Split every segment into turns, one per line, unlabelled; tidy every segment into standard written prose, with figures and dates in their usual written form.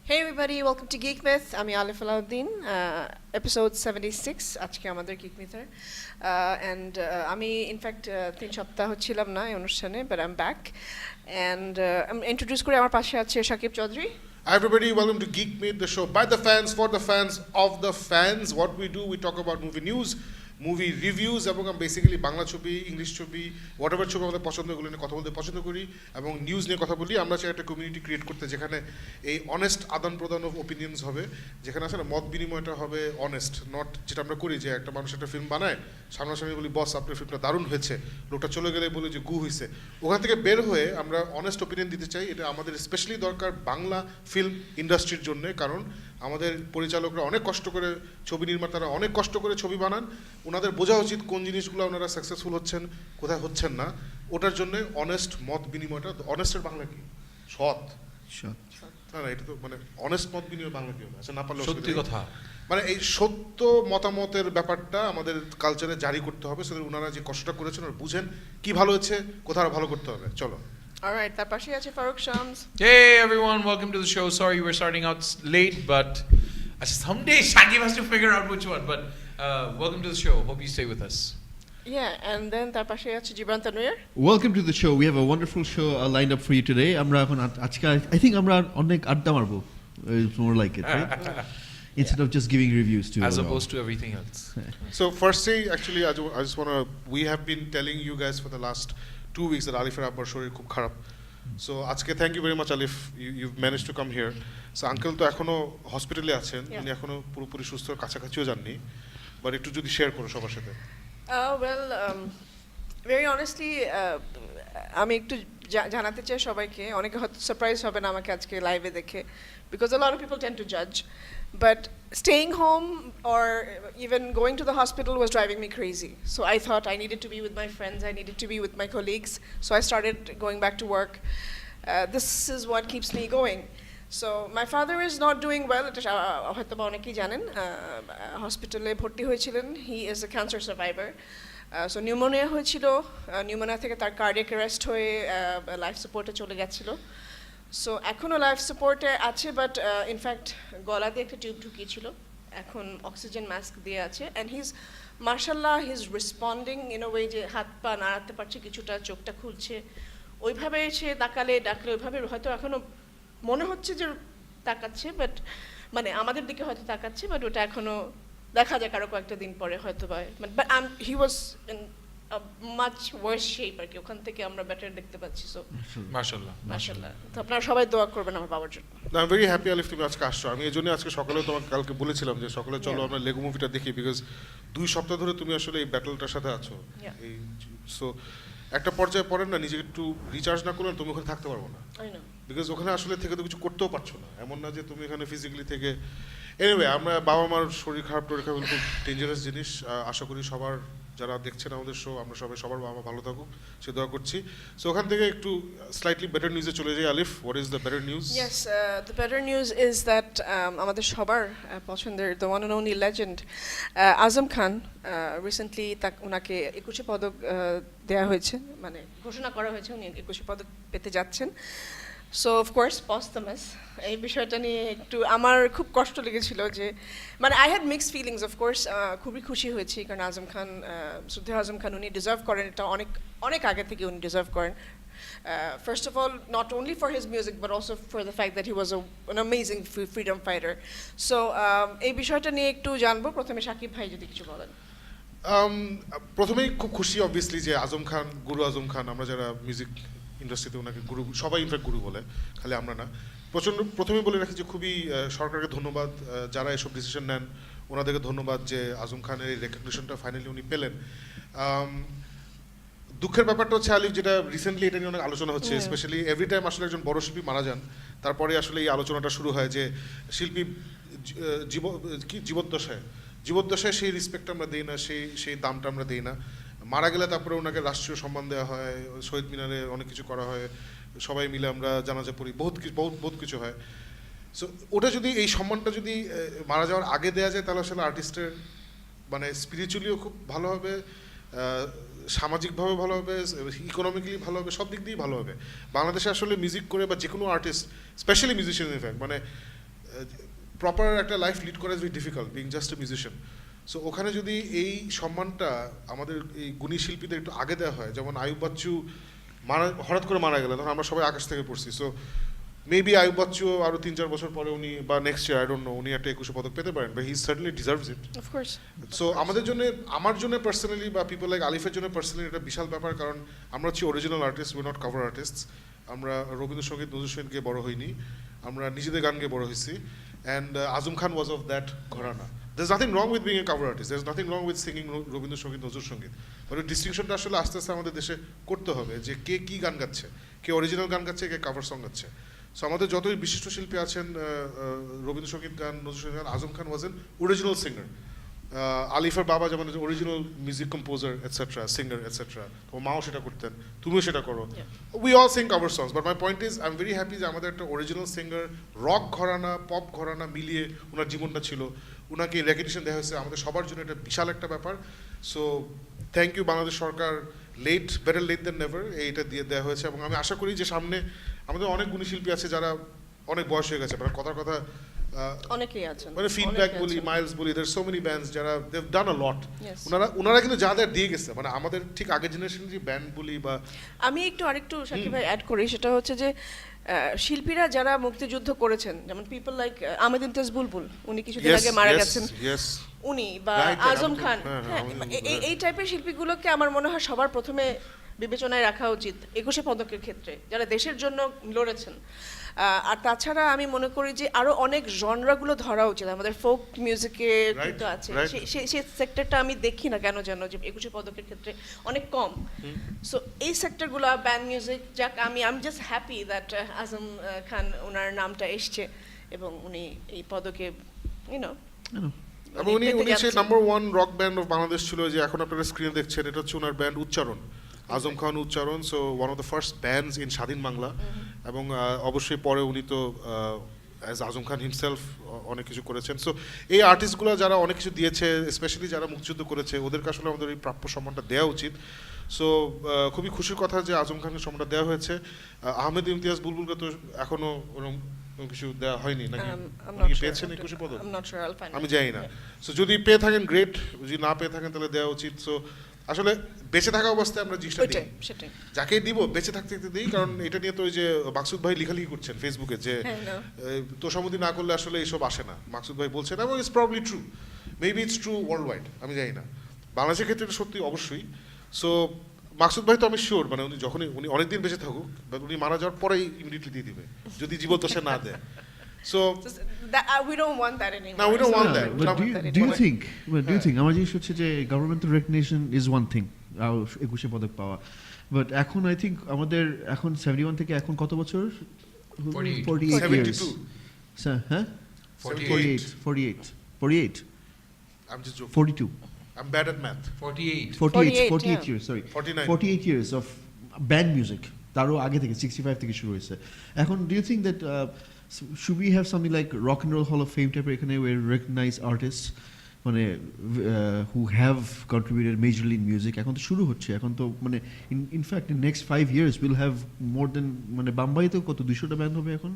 Hey everybody, welcome to Geek Myth. I'm Alif Alauddin, episode 76. আজকে আমাদের Geek Myth and আমি in fact 3 সপ্তাহ ছিলাম না এই অনুষ্ঠানে, but I'm back and I'm introduce করে আমার পাশে আছে Shakib Chowdhury.
Hi everybody, welcome to Geek Meet, the show by the fans, for the fans, of the fans. What we do, we talk about movie news, movie reviews, এবং basically Bangla ছবি, English ছবি, whatever ছবি আমাদের পছন্দ এগুলো নিয়ে কথা বলতে পছন্দ করি এবং নিউজ নিয়ে কথা বলি. আমরা চাই একটা কমিউনিটি ক্রিয়েট করতে যেখানে এই অনেস্ট আদান প্রদান অফ ওপিনিয়ন্স হবে, যেখানে আসলে মত বিনিময়টা হবে অনেস্ট, নট যেটা আমরা করি যে একটা মানুষ একটা ফিল্ম বানায় সামনাসামনি বলি বস আপনার ফিল্মটা দারুণ হয়েছে, লোকটা চলে গেলে বলি যে গু হয়েছে. ওখান থেকে বের হয়ে আমরা অনেস্ট ওপিনিয়ন দিতে চাই. এটা আমাদের স্পেশালি দরকার বাংলা ফিল্ম ইন্ডাস্ট্রির জন্য, কারণ আমাদের পরিচালকরা অনেক কষ্ট করে, ছবি নির্মাতারা অনেক কষ্ট করে ছবি বানান. ওনাদের বোঝা উচিত কোন জিনিসগুলো ওনারা সাকসেসফুল হচ্ছেন, কোথায় হচ্ছেন না. ওটার জন্য অনেস্ট মত বিনিময়টা, অনেস্টের বাংলা কি? সৎ. না না, এটা তো মানে অনেস্ট মত বিনিময় বাংলা কি হবে? আচ্ছা, না পারলে
সত্যি কথা,
মানে এই সত্য মতামতের ব্যাপারটা আমাদের কালচারে জারি করতে হবে, সেটা ওনারা যে কষ্টটা করেছেন ওরা বুঝেন কি ভালো হচ্ছে, কোথাও ভালো করতে হবে. চলো.
Alright, তার পাশে আছে Faruk Shams.
Hey everyone, welcome to the show. Sorry we're starting out late, but someday Shaggy has to figure out which one. But welcome to the show. Hope you stay with us.
Yeah, and then তার পাশে আছে Jibran Tanvir.
Welcome to the show. We have a wonderful show lined up for you today. আমরা এখন আজকে I think আমরা অনেক আড্ডা মারবো. It's more like it, right? Instead of just giving reviews to
as opposed to everything else.
So firstly, actually, I just want to, we have been telling you guys for the last 2 weeks that Alif's abbar shorir khub kharap. So আজকে thank you very much Alif, you've managed to come here. So uncle তো এখনো হসপিটালে আছেন, উনি এখনো পুরোপুরি সুস্থ, কাছাকাছিও যাননি, বাট একটু যদি শেয়ার করো সবার সাথে.
Well, very honestly, আমি একটু জানাতে চাই সবাইকে, অনেকে হয়তো সারপ্রাইজ হবে না আমাকে আজকে লাইভে দেখে, because a lot of people tend to judge, but staying home or even going to the hospital was driving me crazy. So I thought I needed to be with my friends, I needed to be with my colleagues, so I started going back to work. This is what keeps me going. So my father is not doing well, হয়তো বা অনেকেই জানেন, হসপিটালে ভর্তি হয়েছিলেন. He is a cancer survivor. So pneumonia হয়েছিল, pneumonia থেকে তার কার্ডিয়াক অ্যারেস্ট হয়ে লাইফ সাপোর্টে চলে গেছিলো. সো এখনও লাইফ সাপোর্টে আছে, বাট ইনফ্যাক্ট গলাতে একটা টিউব ঢুকিয়েছিল, এখন অক্সিজেন মাস্ক দিয়ে আছে. অ্যান্ড হিজ মার্শাল্লাহ his responding in a way, যে হাত পা নাড়াতে পারছে কিছুটা, চোখটা খুলছে, ওইভাবে সে ডাকলে ওইভাবে হয়তো এখনও মনে হচ্ছে যে তাকাচ্ছে, বাট মানে আমাদের দিকে হয়তো তাকাচ্ছে, বাট ওটা এখনও দেখা যায় কারো কয়েকটা দিন পরে হয়তো বা, but he was in much worse shape আর কি, ওখান থেকে আমরা বেটার দেখতে পাচ্ছি. সো মাশাআল্লাহ, তো আপনারা সবাই দোয়া করবেন আমার বাবার জন্য.
আই এম ভেরি হ্যাপি আলিফ তুমি আজকে আসছো. আমি এই জন্য আজকে সকালে তোমাকে কালকে বলেছিলাম যে সকালে চলো আমরা লেগো মুভিটা দেখি, বিকজ 2 সপ্তাহ ধরে তুমি আসলে এই ব্যাটলটার সাথে আছো. এই সো একটা পর্যায়ে পড়েন না, নিজেকে একটু রিচার্জ না করলে তুমি ওখানে থাকতে পারবো না, বিকজ ওখানে আসলে থেকে তো কিছু করতেও পারছো না, এমন না যে তুমি এখানে ফিজিক্যালি থেকে. এনিওয়ে, আমরা বাবা মার শরীর খারাপ টরীর খারাপ খুব ডেঞ্জারাস জিনিস. আশা করি সবার যারা দেখছেন আমাদের শো, আমরা সবার বাবা মা ভালো থাকুক সে দোয়া করছি. সো ওখান থেকে একটু স্লাইটলি বেটার নিউজে চলে যাই. আলিফ, what is the better news?
Yes, the better news is that আমাদের সবার পছন্দের the one and only legend Azam Khan, recently ওনাকে 21 পদক দেওয়া হয়েছে, মানে ঘোষণা করা হয়েছে উনি 21 পদক পেতে যাচ্ছেন. সো অফকোর্স পস্তামাস, এই বিষয়টা নিয়ে একটু আমার খুব কষ্ট লেগেছিল, যে মানে I had mixed feelings. Of course খুবই খুশি হয়েছি, কারণ আজম খান, শ্রদ্ধেয় আজম খান, উনি ডিজার্ভ করেন, এটা অনেক আগে থেকে উনি ডিজার্ভ করেন. First of all, not only for his music but also for the fact that he was an amazing freedom fighter. So এই বিষয়টা নিয়ে একটু জানবো. প্রথমে শাকিব ভাই যদি কিছু বলেন.
প্রথমেই খুব খুশি অবভিয়াসলি যে আজম খান, গুরু আজম খান, আমরা যারা মিউজিক ইন্ডাস্ট্রিতে ওনাকে গুরু, সবাই ইনফ্যাক্ট গুরু বলে, খালি আমরা না. প্রথমে বলে রাখি যে খুবই সরকারকে ধন্যবাদ, যারা এসব ডিসিশন নেন ওনাদেরকে ধন্যবাদ যে আজম খানের এই রেকগনিশনটা ফাইনালি উনি পেলেন. দুঃখের ব্যাপারটা হচ্ছে আলিফ, যেটা রিসেন্টলি এটা নিয়ে অনেক আলোচনা হচ্ছে, স্পেশালি এভরি টাইম আসলে একজন বড় শিল্পী মারা যান তারপরে আসলে এই আলোচনাটা শুরু হয় যে শিল্পী জীবদ্দশায় সেই রেসপেক্ট আমরা দিই না, সেই দামটা আমরা দিই না. মারা গেলে তারপরে ওনাকে রাষ্ট্রীয় সম্মান দেওয়া হয়, শহীদ মিনারে অনেক কিছু করা হয়, সবাই মিলে আমরা জানাজা পড়ি, বহুত কিছু হয়. সো ওটা যদি, এই সম্মানটা যদি মারা যাওয়ার আগে দেওয়া যায় তাহলে আসলে আর্টিস্টের মানে স্পিরিচুয়ালিও খুব ভালো হবে, সামাজিকভাবে ভালো হবে, ইকোনমিক্যালি ভালো হবে, সব দিক দিয়েই ভালো হবে. বাংলাদেশে আসলে মিউজিক করে বা যে কোনো আর্টিস্ট, স্পেশালি মিউজিশিয়ান ইনফ্যাক্ট, মানে প্রপার একটা লাইফ লিড করা is very difficult being just a musician. So ওখানে যদি এই সম্মানটা আমাদের এই গুণী শিল্পীদের একটু আগে দেওয়া হয়, যেমন আয়ুব বাচ্চু হঠাৎ করে মারা গেলেন, তখন আমরা সবাই আকাশ থেকে পড়ছি। সো মেবি আয়ুব বাচ্চু আরও 3-4 বছর পরে উনি বা next year I don't no উনি একটা 21 পদক পেতে পারেন, but he certainly deserves it.
Of course.
So আমাদের জন্য, আমার জন্য পার্সোনালি বা পিপল লাইক আলিফের জন্য পার্সোনালি এটা বিশাল ব্যাপার, কারণ আমরা হচ্ছি original artist, we not cover artist. আমরা রবীন্দ্রসঙ্গীত নজরুল সঙ্গীত গিয়ে বড় হইনি, আমরা নিজেদের গান গিয়ে বড় হয়েছি। And Azam Khan was of that ঘরানা। There's nothing wrong with being a cover artist. There's nothing wrong with singing Rabindrasangeet Nazrul সঙ্গীত। বাট ওই ডিস্টিংশনটা আসলে আস্তে আস্তে আমাদের দেশে করতে হবে, যে কে কী গান গাচ্ছে, কে অরিজিনাল গান গাচ্ছে, কে কাভার সং গাচ্ছে। সো আমাদের যতই বিশিষ্ট শিল্পী আছেন, রবীন্দ্রসঙ্গীত গান নজরুল সঙ্গীত গান, আজম Khan was an original singer. আলিফের বাবা যেমন original music composer etcetera, singer etcetera, তোমার মাও সেটা করতেন, তুমিও সেটা করো। We all Singh cover songs, but my point is I am very happy যে আমাদের একটা অরিজিনাল সিঙ্গার, রক ঘরানা পপ ঘরানা মিলিয়ে ওনার জীবনটা ছিল, ওনাকে রেকগনিশন দেওয়া হয়েছে, আমাদের সবার জন্য এটা বিশাল একটা ব্যাপার। সো থ্যাংক ইউ বাংলাদেশ সরকার, বেটার লেট দেন নেভার এইটা দিয়ে দেওয়া হয়েছে। এবং আমি আশা করি যে সামনে আমাদের অনেক গুণী শিল্পী আছে যারা অনেক বয়স হয়ে গেছে, মানে কথার কথা
অনেকেই আছেন,
মানে ফিডব্যাক বলি, মাইলস বলি, দেয়ার সো মেনি ব্যান্ডস যারা দে হ্যাভ ডান আ লট। ওনারা কিন্তু যা দিয়ে গেছে, মানে আমাদের ঠিক আগের জেনারেশনের যে ব্যান্ড বলি বা।
আমি আরেকটু সাকিব ভাই অ্যাড করি, সেটা হচ্ছে যে শিল্পীরা যারা মুক্তিযুদ্ধ করেছেন, যেমন পিপল লাইক আহমেদ ইমতিয়াজ বুলবুল, উনি কিছুদিন আগে মারা গেছেন, উনি বা আজম খান, এই টাইপের শিল্পীগুলোকে আমার মনে হয় সবার প্রথমে বিবেচনায় রাখা উচিত 21 পদকের ক্ষেত্রে, যারা দেশের জন্য লড়েছেন। আর তাছাড়া আমি মনে করি যে আরো অনেক জনরাগুলো ধরা উচিত, আমাদের ফোক মিউজিকে কিন্তু আছে, সেই সেক্টরটা আমি দেখি না কেন যেন যে 21 পদকের ক্ষেত্রে অনেক কম। সো এই সেক্টরগুলো, ব্যান্ড মিউজিক, যাক আমি just happy that Azam Khan ওনার নামটা এসছে এবং উনি এই পদকে
এবং উনি সে number 1 rock band of Bangladesh ছিল, যে এখন আপনারা স্ক্রিনে দেখছেন, এটা হচ্ছে ওনার ব্যান্ড উচ্চারণ, আজম খান উচ্চারণ। So one of the first bands in স্বাধীন বাংলা। এবং অবশ্যই পরে উনি তো অ্যাজ আজম খান হিমসেলফ অনেক কিছু করেছেন। সো এই আর্টিস্টগুলো যারা অনেক কিছু দিয়েছে, স্পেশালি যারা মুক্তিযুদ্ধ করেছে, ওদেরকে আসলে আমাদের এই প্রাপ্য সম্মানটা দেওয়া উচিত। সো খুবই খুশির কথা যে আজম খানকে সম্মানটা দেওয়া হয়েছে। আহমেদ ইমতিয়াজ বুলবুলকে তো এখনো ওরকম কিছু দেওয়া হয়নি নাকি, উনি পেয়েছেন 21 পদক? আমি জানি না। সো যদি পেয়ে থাকেন গ্রেট, যদি না পেয়ে থাকেন তাহলে দেওয়া উচিত। সো আসলে বেঁচে থাকা অবস্থায় আমরা জিনিসটা দিই, যাকে দিব বেঁচে থাকতে দিই। কারণ এটা নিয়ে তো ওই যে মাকসুদ ভাই লিখালিখি করছেন ফেসবুকে যে তোষামোদি না করলে আসলে এইসব আসে না, মাকসুদ ভাই বলছেন, এবং it's probably true, maybe it's true world wide, আমি জানি না। বাংলাদেশের ক্ষেত্রে এটা সত্যি অবশ্যই। সো মাকসুদ ভাই তো আমি শিওর, মানে উনি যখনই উনি অনেকদিন বেঁচে থাকুক, বাট উনি মারা যাওয়ার পরেই ইমিডিয়েটলি দিয়ে দিবে যদি জীবন তো সে না দেয়। So
we don't want that anymore.
No, we don't want that.
But do you think? Do you think? আমার জিনিস হচ্ছে যে governmental recognition is one thing, 21 পদক পাওয়া, but এখন I think আমাদের এখন 71 থেকে এখন কত বছর? 48 years. 48.
I'm just joking.
42.
I'm bad at math.
48 years, sorry.
49
years of band music. তারও আগে থেকে 65 থেকে শুরু হয়েছে। এখন do you think that should we have something like Rock and Roll Hall of Fame type এখানে where recognize artists মানে who have contributed majorly in music? এখন তো শুরু হচ্ছে, এখন তো মানে in fact in next 5 years we'll have more than মানে বাম্বাইতে কত 200টা ব্যান্ড হবে এখন?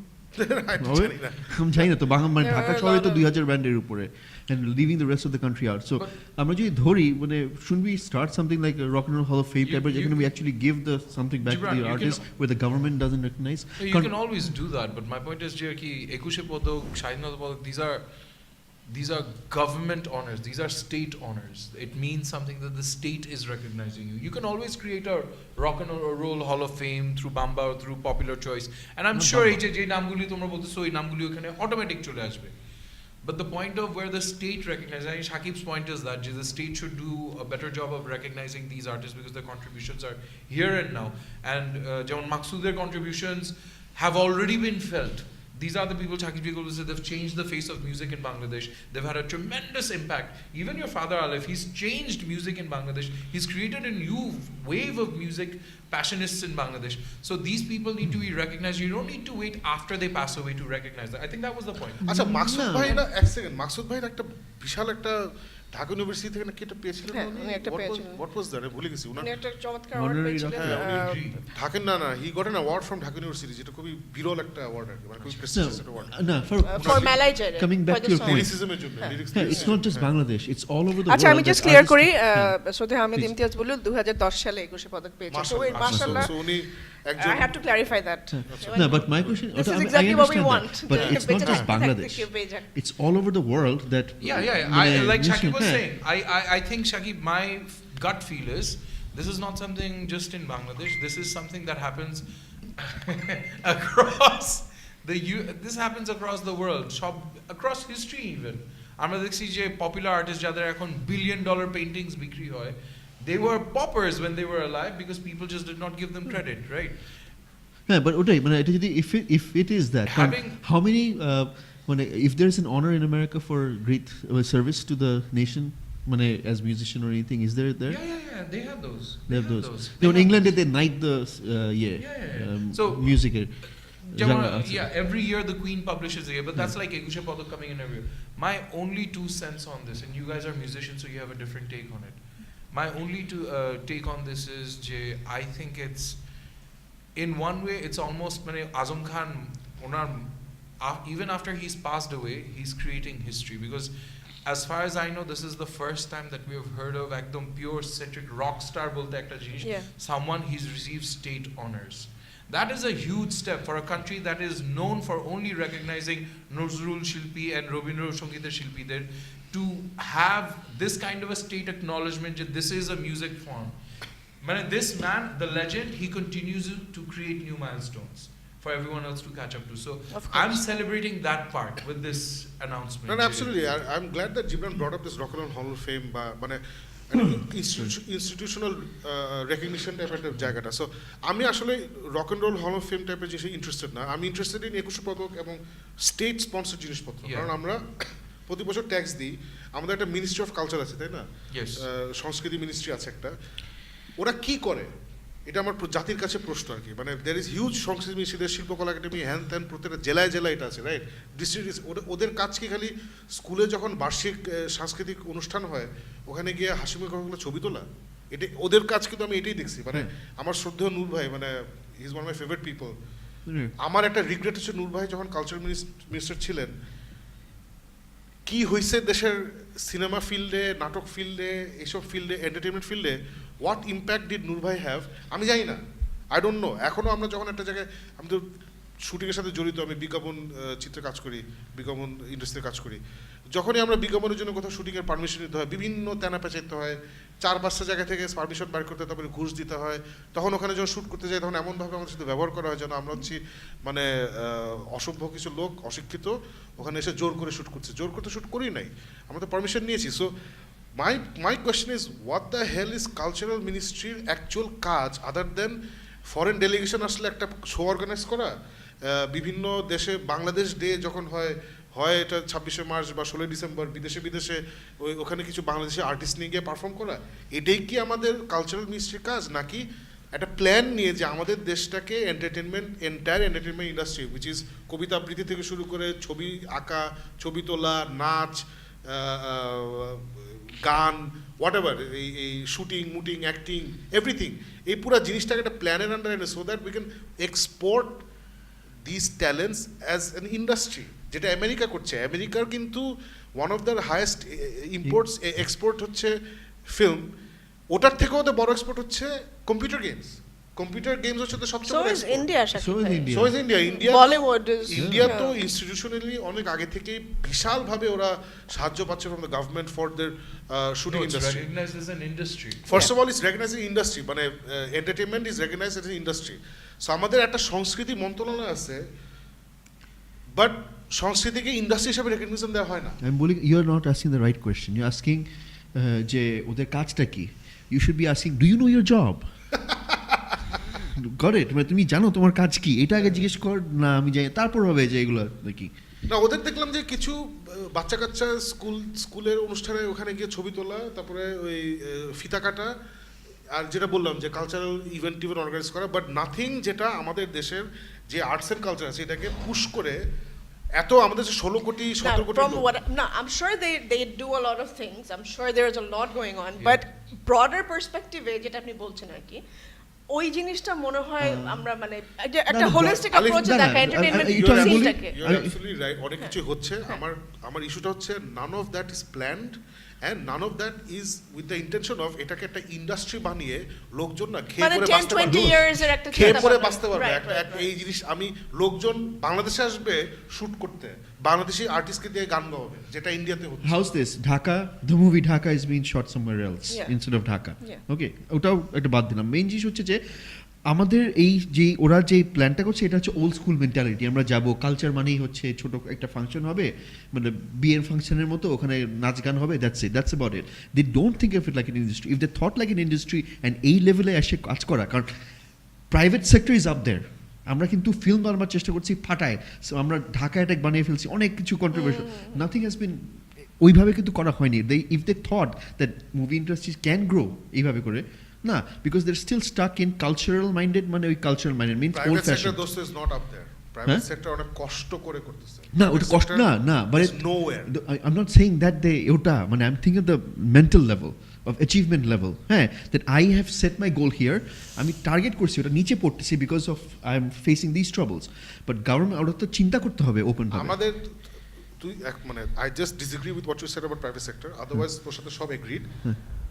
আমি জানি না তো, মানে ঢাকা শহরে তো 2000 ব্যান্ডের উপরে, and leaving the rest of the country out. So আমরা যদি ধরি মানে shouldn't we start something like a Rock and Roll Hall of Fame type যেখানে we actually give the something back to the artist where the government doesn't recognize?
You can always do that, but my point is যে কি 21 পদক, স্বাধীনতা পদক, these are government honors, these are state honors. It means something that the state is recognizing you. You can always create a Rock and Roll Hall of Fame through Bamba or through popular choice, and I'm sure এই যে নামগুলি তোমরা বলতেছো এই নামগুলি ওখানে automatic চলে আসবে। But the point of where the state recognizes, I think Shakib's point is that the state should do a better job of recognizing these artists because their contributions are here and now, and যেমন মাকসুদের contributions have already been felt. These are the people, Shakib Ji said, they've changed the face of music in Bangladesh. They've had a tremendous impact. Even your father Alif, he's changed music in Bangladesh. He's created a new wave of music passionists in Bangladesh. So these people need to be recognized. You don't need to wait after they pass away to recognize that. I think that was the point.
আচ্ছা মাকসুদ ভাই না, এক second, Maksud ভাইয়ের একটা বিশাল একটা Dhaka university থেকে নাকি এটা পেয়েছিলেন
হ্যাঁ, উনি একটা পেয়েছিলেন।
হোয়াট ওয়াজ দ্যাট ভুলে গেছি
উনি একটা চমৎকার অ্যাওয়ার্ড
Honorary
পেয়েছিলেন
doctor.
ঢাকা না he got an award from Dhaka university যেটা খুবই বিরল একটা অ্যাওয়ার্ড আর কি মানে খুবই প্রেস্টিজিয়াস একটা award
No,
for Malay Jare,
coming back
for
to
the
your
song.
point.
লিরিসিজমের জন্য lyrics
Yeah, it's not just Bangladesh, it's all over the
আচ্ছা
world.
আমি জাস্ট
that
ক্লিয়ার
artists-
করি
Yeah.
শ্রদ্ধেয় Ahmed
Please.
Imtiaz বুলবুল 2010 সালে 21 পদক পেয়েছেন তো
মাশাআল্লাহ
মাশাআল্লাহ
সো উনি
I
একজন
have to clarify that.
No, but my question,
This is
I
exactly what we
understand
want.
that, but
যে
it's not
বেঁচে
just
থাকতে
Bangladesh.
কেউ পেয়ে যাক।
It's all over the world that.
I, like Shakib was
Yeah.
saying, I think Shakib, my gut feel is this is not something just in Bangladesh. This is something that happens across this happens across the world, across history even. আমরা দেখছি যে popular artist যাদের এখন $1 billion paintings বিক্রি হয়, they were paupers when they were alive because people just did not give them credit, right?
Yeah, but ওটাই মানে এটা যদি if it is that
Having-
how many মানে if there is an honor in America for great service to the nation মানে as musician or anything, is there there?
Yeah, they have those.
They have those.
They
In
have
England
those.
they knight the
Yeah. So,
music.
Every year the Queen publishes a year, but that's like Ekushe Padak coming in every year. My only 2 cents on this, and you guys are musicians, so you have a different take on it. My only take on this is, Jay, I think it's, in one way, it's almost, Azam Khan, even after he's passed away, he's creating history, because as far as I know, this is the first time that we have heard of ekdom pure centric rock star bolte ekta jinish,
Yeah.
someone he's received state honors. That is a huge step for a country that is known for only recognizing Nazrul Shilpi and Robindra Sangeeter Shilpider, to have this kind of a state acknowledgement that this is a music form. This man, the legend, he continues to create new milestones for everyone else to catch up to. So
Of course.
I'm celebrating that part with this announcement.
No, absolutely. I'm glad that Gibran brought up this Rock and Roll Hall of Fame, মানে institutional recognition টাইপের একটা জায়গাটা। So আমি আসলে rock and roll hall of fame টাইপের জিনিসে interested না, আমি ইন্টারেস্টেড ইন 21 পদক এবং স্টেট স্পন্সর জিনিসপত্র। কারণ আমরা প্রতি বছর ট্যাক্স দিই, আমাদের একটা মিনিস্ট্রি অফ কালচার আছে, তাই না? সংস্কৃতি মিনিস্ট্রি আছে একটা। ওরা কি করে এটা আমার জাতির কাছে প্রশ্ন আর কি। মানে দের ইজ হিউজ সংস্কৃতি মিনিস্ট্রি, শিল্পকলা একাডেমি, হ্যান ত্যান, প্রত্যেকটা জেলায় জেলায় এটা আছে, রাইট? ডিস্ট্রিক্ট ওদের কাজ কি খালি স্কুলে যখন বার্ষিক সাংস্কৃতিক অনুষ্ঠান হয় ওখানে গিয়ে হাসিমুখে কতগুলো ছবি তোলা? এটা ওদের কাজ, কিন্তু আমি এটাই দেখছি। মানে আমার শ্রদ্ধেয় নূর ভাই, মানে he is one of my favourite people. আমার একটা রিগ্রেট হচ্ছে নূর ভাই যখন কালচার মিনিস্টার ছিলেন, কি হয়েছে দেশের সিনেমা ফিল্ডে, নাটক ফিল্ডে, এইসব ফিল্ডে, এন্টারটেনমেন্ট ফিল্ডে, হোয়াট ইম্প্যাক্ট ডিড নূর ভাই হ্যাভ আমি জানি না, আই ডোন্ট নো। এখনও আমরা যখন একটা জায়গায়, আমি তো শুটিংয়ের সাথে জড়িত, আমি বিজ্ঞাপন চিত্রে কাজ করি, বিজ্ঞাপন ইন্ডাস্ট্রিতে কাজ করি। যখনই আমরা বিজ্ঞাপনের জন্য কোথাও শুটিংয়ের পারমিশন নিতে হয়, বিভিন্ন তেনা পেঁচাইতে হয়, 4-5টা জায়গা থেকে পারমিশন বার করতে হয়, তারপরে ঘুষ দিতে হয়। তখন ওখানে যখন শ্যুট করতে যাই তখন এমনভাবে আমাদের সাথে ব্যবহার করা হয় যেন আমরা হচ্ছি মানে অসভ্য কিছু লোক, অশিক্ষিত, ওখানে এসে জোর করে শ্যুট করছে। জোর করতে শ্যুট করি নাই, আমরা তো পারমিশন নিয়েছি। So my question is, what the hell is cultural ministryর অ্যাকচুয়াল কাজ আদার দেন ফরেন ডেলিগেশন আসলে একটা শো অর্গানাইজ করা, বিভিন্ন দেশে বাংলাদেশ ডে যখন হয় এটা 26শে মার্চ বা 16ই ডিসেম্বর, বিদেশে ওখানে কিছু বাংলাদেশি আর্টিস্ট নিয়ে গিয়ে পারফর্ম করা? এটাই কি আমাদের কালচারাল মিনিস্ট্রির কাজ? নাকি একটা প্ল্যান নিয়ে যে আমাদের দেশটাকে entire entertainment industry, which is কবিতা আবৃত্তি থেকে শুরু করে ছবি আঁকা, ছবি তোলা, নাচ, গান, হোয়াট এভার, এই শুটিং মুটিং, অ্যাক্টিং, এভরিথিং, এই পুরো জিনিসটাকে একটা প্ল্যানের আন্ডার এনে, so that we can export this talents as an industry, যেটা আমেরিকা করছে। আমেরিকার কিন্তু one of the highest imports export হচ্ছে ফিল্ম, ওটার থেকেও ওদের বড় এক্সপোর্ট হচ্ছে কম্পিউটার গেমস। কম্পিউটার গেমস হচ্ছে তো সবচেয়ে বড় export.
So is India.
So is India.
Bollywood is
India তো ইনস্টিটিউশনালি অনেক আগে থেকেই বিশালভাবে ওরা সাহায্য পাচ্ছে from the government for their shooting
No, it's
industry.
recognized as an industry.
First of all it's recognise in industry, মানে entertainment is recognise as industry. So আমাদের একটা সংস্কৃতি মন্ত্রণালয় আছে, বাট সংস্কৃতিকে ইন্ডাস্ট্রি হিসাবে রেকগনিশন দেওয়া হয় না।
I'm believing you are not asking the right question. You're asking যে ওদের কাজটা কি? You should be asking, do you know your job? Got it? মানে তুমি জানো তোমার কাজ কি? এটা আগে জিজ্ঞেস কর না, আমি জানি তারপর হবে যে এগুলো নাকি।
না, ওদের দেখলাম যে কিছু বাচ্চা কাচ্চা স্কুলের অনুষ্ঠানে ওখানে গিয়ে ছবি তোলা, তারপরে ওই ফিতা কাটা, আর যেটা বললাম যে কালচারাল ইভেন্ট অর্গানাইজ করা, বাট নাথিং যেটা আমাদের দেশের যে আর্টস অ্যান্ড কালচার আছে এটাকে পুশ করে এত আমাদের যে 16 কোটি 17
Now,
কোটি
from
লোক,
what no, I'm sure they do a lot of things. I'm sure there's a lot going on. But broader perspective, যেটা আপনি বলছেন আর কি, ওই জিনিসটা মনে হয় আমরা মানে একটা হোলিস্টিক
আলিফ,
অ্যাপ্রোচে
না, না,
দেখা এন্টারটেইনমেন্ট
এটা আমি বলি-
সিনটাকে।
you're absolutely right, অনেক কিছু হচ্ছে। আমার ইস্যুটা হচ্ছে none of that is planned and none of that is with the intention of এটাকে একটা ইন্ডাস্ট্রি বানিয়ে লোকজন না খেয়ে
মানে
পরে
10
বাঁচতে
20
পারবে,
years এর একটা
খেয়ে
চিন্তা
পরে
ভাবনা।
বাঁচতে পারবে।
Right, right,
এই জিনিস আমি লোকজন বাংলাদেশে আসবে শুট করতে, বাংলাদেশি আর্টিস্টকে দিয়ে গান গাওয়াবে, যেটা ইন্ডিয়াতে হচ্ছে।
How's this? Dhaka, the movie Dhaka is being shot somewhere else
Yeah.
instead of Dhaka.
Yeah.
Okay, ওটাও একটা বাদ দিলাম। মেইন জিনিস হচ্ছে যে আমাদের এই যে ওরা যে প্ল্যানটা করছে এটা হচ্ছে ওল্ড স্কুল মেন্টালিটি। আমরা যাব, কালচার মানেই হচ্ছে ছোট একটা ফাংশন হবে, মানে বিয়ের ফাংশনের মতো, ওখানে নাচ গান হবে, that's about it. They don't think of it like an industry. If they thought like an industry and এই লেভেলে এসে কাজ করা, কারণ private sector is up there. আমরা কিন্তু ফিল্ম বানাবার চেষ্টা করছি ফাটায়, সো আমরা ঢাকা অ্যাটাক বানিয়ে ফেলছি, অনেক কিছু কন্ট্রোভার্সিয়াল, নাথিং হ্যাজ বিন ওইভাবে কিন্তু করা হয়নি। They if they thought that movie industry can grow এইভাবে করে, না, because they are still stuck in cultural minded, মানে ওই cultural minded means old
private
fashion.
Sector দোস্ত is not up there, private sector অনেক কষ্ট করে করতেছে।
না ওটা কষ্ট না but
nowhere.
I'm not saying that they ওটা মানে I'm thinking of the mental level of achievement level, হ্যাঁ, that I have set my goal here, আমি টার্গেট করছি ওটা নিচে পড়তেছি because of I am facing this troubles, but government ওটা তো চিন্তা করতে হবে ওপেন ভাবে।
আমাদের তুই মানে I just disagree with what you said about private sector, otherwise তোর সাথে সব এগ্রিড।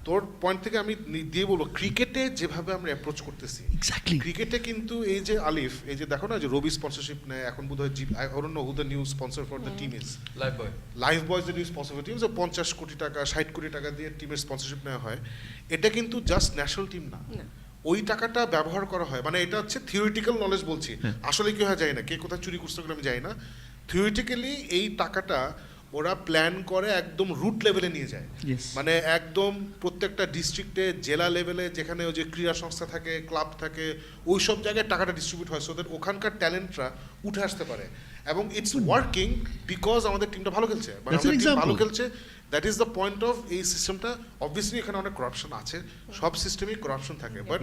তোর পয়েন্ট থেকে আমি দিয়ে বলবো, ক্রিকেটে যেভাবে আমরা অ্যাপ্রোচ করতেছি,
এক্স্যাক্টলি
ক্রিকেটে কিন্তু এই যে আলিফ, এই যে দেখো না যে রবি স্পন্সরশিপ নেয় এখন, বোধহয় I don't know who the new sponsor for the team is,
live boy.
Life boys যে নিউ স্পন্সর ফর টিম, যে 50 কোটি টাকা 60 কোটি টাকা দিয়ে টিমের স্পন্সরশিপ নেওয়া হয়। এটা কিন্তু জাস্ট ন্যাশনাল টিম না, ওই টাকাটা ব্যবহার করা হয়, মানে এটা হচ্ছে থিওরিটিক্যাল নলেজ বলছি, আসলে কি হয় যায় না, কে কোথায় চুরি করছে আমি যাই না, থিওরিটিক্যালি এই টাকাটা ওরা প্ল্যান করে একদম রুট লেভেলে নিয়ে যায়।
Yes.
মানে একদম প্রত্যেকটা ডিস্ট্রিক্টে, জেলা লেভেলে, যেখানে ওই যে ক্রীড়া সংস্থা থাকে, ক্লাব থাকে, ওই সব জায়গায় টাকাটা ডিস্ট্রিবিউট হয়, সো দ্যাট ওখানকার ট্যালেন্টরা উঠে আসতে পারে। এবং ইটস ওয়ার্কিং বিকজ আমাদের টিমটা ভালো খেলছে, মানে
That's an
আমাদের টিম ভালো
example.
খেলছে। That is the point of এই সিস্টেমটা। অবভিয়াসলি এখানে অনেক করাপশন আছে, সব সিস্টেমেই করাপশন থাকে, but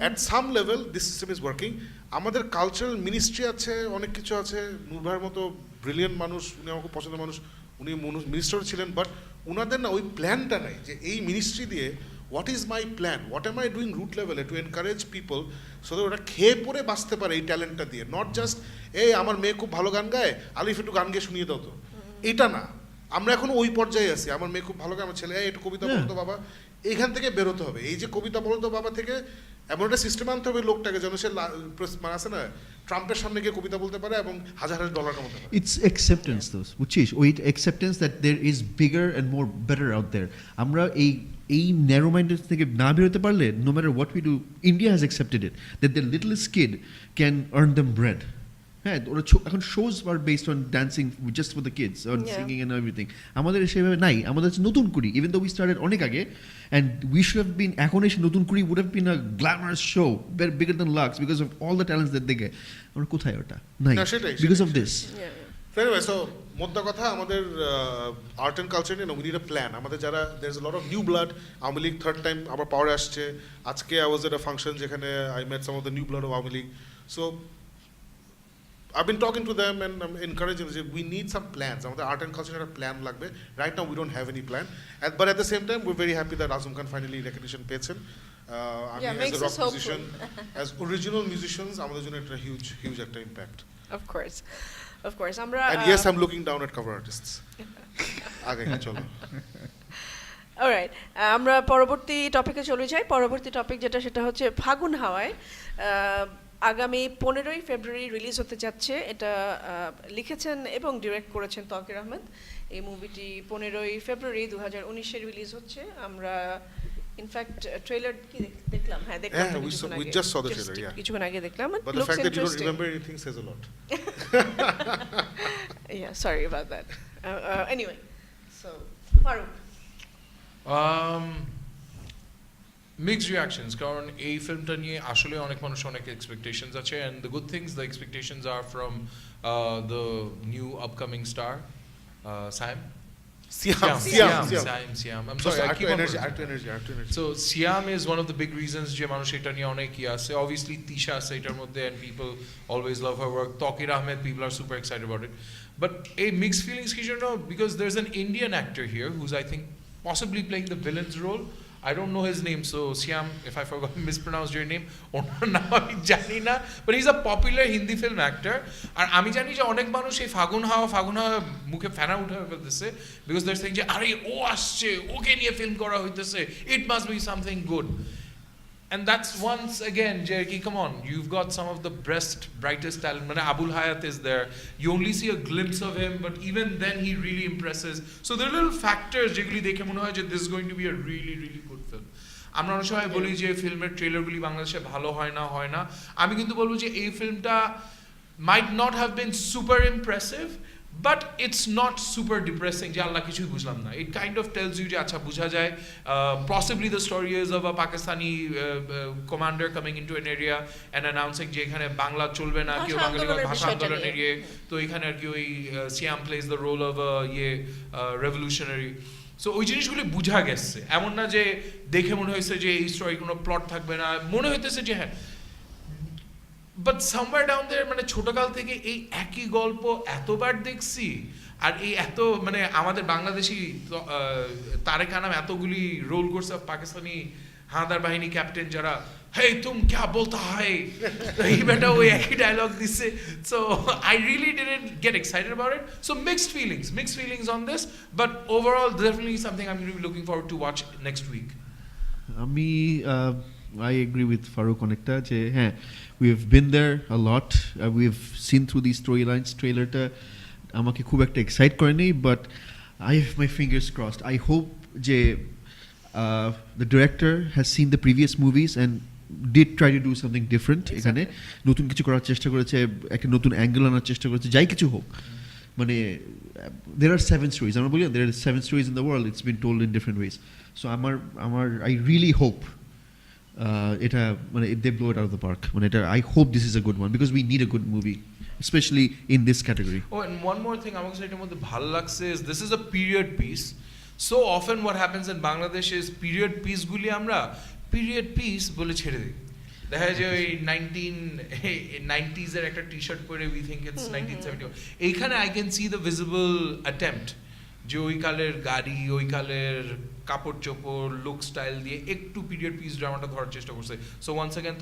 at some level this system is working. আমাদের কালচারাল মিনিস্ট্রি আছে, অনেক কিছু আছে। নূর ভাইয়ের মতো ব্রিলিয়েন্ট মানুষ, উনি আমার খুব পছন্দের মানুষ, উনি মিনিস্টার ছিলেন, বাট ওনাদের না ওই প্ল্যানটা নাই যে এই মিনিস্ট্রি দিয়ে what is my plan, what am I doing root লেভেলে to encourage people so that ওরা খেয়ে পরে বাঁচতে পারে এই ট্যালেন্টটা দিয়ে। নট জাস্ট এই আমার মেয়ে খুব ভালো গান গায়, আলিফ একটু গান গিয়ে শুনিয়ে দাও তো, এটা না। আমরা এখন ওই পর্যায়ে আছি, আমার মেয়ে খুব ভালো গান, আমার ছেলে একটু কবিতা বলতো বাবা, এইখান থেকে বেরোতে হবে। এই যে কবিতা বলতো বাবা থেকে এমন একটা সিস্টেম আনতে হবে লোকটাকে, যেন সে মানে আছে না, ট্রাম্পের সামনে গিয়ে কবিতা বলতে পারে এবং হাজার হাজার ডলার কামাতে পারে।
ইটস অ্যাকসেপ্টেন্স দোস, বুঝছিস, ওই acceptance that there is bigger and more better out there. আমরা এই ন্যারো মাইন্ডেড থেকে না বেরোতে পারলে, no matter what we do, India has accepted it that the littlest kid can earn them bread. হ্যাঁ, ওরা এখন shows are based on dancing just for the kids, on singing and everything. আমাদের সেভাবে নাই, আমাদের হচ্ছে নতুন কুড়ি, ইভেন দো উই স্টার্টেড অনেক আগে, and we should have been, এখন এসে নতুন কুড়ি would have been a glamorous show, bigger than Lux, because of all the talents that they get. আমরা কোথায় ওটা নাই,
না, সেটাই,
বিকজ অফ
সেটাই।
দিস।
Anyway, so মোদ্দা কথা, আমাদের আর্ট অ্যান্ড কালচার নিয়ে উই নিড আ প্ল্যান। আমাদের যারা, there is a lot of new blood, Awami League third time আবার পাওয়ারে আসছে। আজকে I was at a function যেখানে I met some of the new blood of Awami League. So I've been talking to them and I'm encouraging them. We need some plans. আমাদের art and culture একটা plan লাগবে। Right now we don't have any plan. But at the same time we're very happy that Azam Khan finally recognition পেয়েছেন। আমি as
makes
a rock
us hopeful.
musician, as original musicians, আমাদের জন্য একটা huge একটা impact.
Of course আমরা
And yes, I'm looking down at cover artists. আগে চলো।
Alright, আমরা পরবর্তী টপিকে চলে যাই। পরবর্তী টপিক যেটা, সেটা হচ্ছে ফাগুন হাওয়ায়। আগামী 15ই ফেব্রুয়ারি রিলিজ হতে যাচ্ছে। এটা লিখেছেন এবং ডিরেক্ট করেছেন তৌকির আহমেদ। এই মুভিটি 15ই ফেব্রুয়ারি 2019-এ রিলিজ হচ্ছে। আমরা ইনফ্যাক্ট ট্রেলার কি দেখলাম? হ্যাঁ, দেখলাম।
Yeah, we just saw the trailer, yeah.
কিছুক্ষণ আগে দেখলাম।
But the fact that you don't remember anything says a lot.
Yeah, sorry about that. Anyway, so Farooq.
Mixed reactions, কারণ এই ফিল্মটা নিয়ে আসলে অনেক মানুষ অনেক এক্সপেকটেশনস আছে, and the good things, the expectations are from the new upcoming star, Sam. Siam. I'm sorry, I keep on
energy.
So Siam is one of the big reasons যে মানুষ এটা নিয়ে অনেক আছে. Obviously Tisha আছে এটার মধ্যে and people always love her work. Taqir Ahmed, people are super excited about it. But a mixed feelings কি জন্য, because there's an Indian actor here who's I think possibly playing the villain's role. I don't know his name, so Siam, if I forgot mispronounced your name, ওনার নাম আমি জানি না, but he's a popular Hindi film actor. আর আমি জানি যে অনেক মানুষ এই ফাগুন হাওয়া মুখে ফেনা উঠে ফেলতেছে, because they're saying যে আরে ও আসছে, ওকে নিয়ে ফিল্ম করা হইতেছে, it must be something good. And that's once again, Jerky, come on, you've got some of the brightest talent. Mane Abul Hayat is there. You only see a glimpse of him, but even then he really impresses. So there are little factors যেগুলি দেখে মনে হয় যে this is going to be a really, really good film. আমরা অনেক সময় বলি যে ফিল্মের ট্রেলারগুলি বাংলাদেশে ভালো হয় না. আমি কিন্তু বলবো যে এই ফিল্মটা might not have been super impressive, but it's not super depressing যে আল্লাহ কিছুই বুঝলাম না. It kind of tells you যে আচ্ছা বুঝা যায়. Possibly the story is of a Pakistani commander coming into an area and announcing যে এখানে বাংলা চলবে না, কেউ বাঙালি ভাষা আন্দোলন এরিয়ে, তো এখানে আর কি ওই Siam plays the role of a revolutionary. So ওই জিনিসগুলি বুঝা গেছে, এমন না যে দেখে মনে হয়েছে যে এই স্টোরি কোনো প্লট থাকবে না, মনে হইতেছে যে হ্যাঁ, বাট সামওয়্যার ডাউন দেয়ার মানে ছোটকাল থেকে এই একই গল্প এতবার দেখছি, আর এই এত মানে আমাদের বাংলাদেশি তারেক আনাম এতগুলি রোল করছে পাকিস্তানি হানাদার বাহিনী ক্যাপ্টেন যারা হে তুম ক্যা বলতা হয়, এই বেটা ওই একই ডায়লগ দিচ্ছে. So I really didn't get excited about it. So mixed feelings on this, but overall definitely something I am really looking forward to watch next week.
আমি I agree with Farooq on একটা যে হ্যাঁ, we have been there a lot, we have seen through these storylines. ট্রেলারটা আমাকে খুব একটা excite করেনি, but I have my fingers crossed. I hope যে the director has seen the previous movies and did try to do something different. এখানে নতুন কিছু করার চেষ্টা করেছে, একটা নতুন অ্যাঙ্গেল আনার চেষ্টা করেছে, যাই কিছু হোক. মানে there are 7 stories, আমরা বলি there are 7 stories in the world, it's been told in different ways. So I really hope এটা মানে they blow it out of the park. মানে এটা I hope this is a good one, because we need a good movie, especially in this category.
Oh, and one more thing আমাকে এটার মধ্যে ভালো লাগছে is this is a period piece. So often what happens in Bangladesh is period piece গুলি আমরা period piece বলে ছেড়ে দিই. দেখা যায় ওই 1990s এর একটা টি-শার্ট পরে we think it's 1971. এইখানে I can see the visible attempt যে ওই কালের গাড়ি, ওই কালের কাপড় চোপড়, লুক স্টাইল দিয়ে একটু পিরিয়ড পিস ড্রামাটা ধরার চেষ্টা করছে. So once again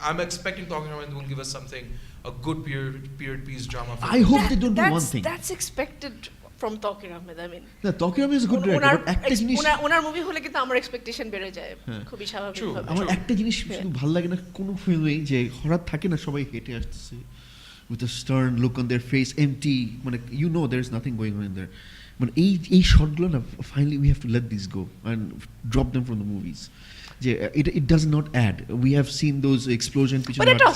I'm expecting Taqir Ahmed will give us something, a good period piece drama.
I hope they don't do one thing.
That's expected from Taqir Ahmed. I mean,
Taqir Ahmed is a good director, but একটা জিনিস
ওনার movie হলে কিন্তু আমার expectation বেড়ে যায় খুবই স্বাভাবিকভাবে.
আমার একটা জিনিস শুধু ভালো লাগে না কোনো ফিল্মেই, যে হঠাৎ থাকে না সবাই হেঁটে আসছে with a stern look on their face, empty, মানে you know there is nothing going on in there. মানে এই শটগুলো না, finally we have to let this go and drop them from the movies. যে it does not add, we have seen those explosion পিছনে.
But এটা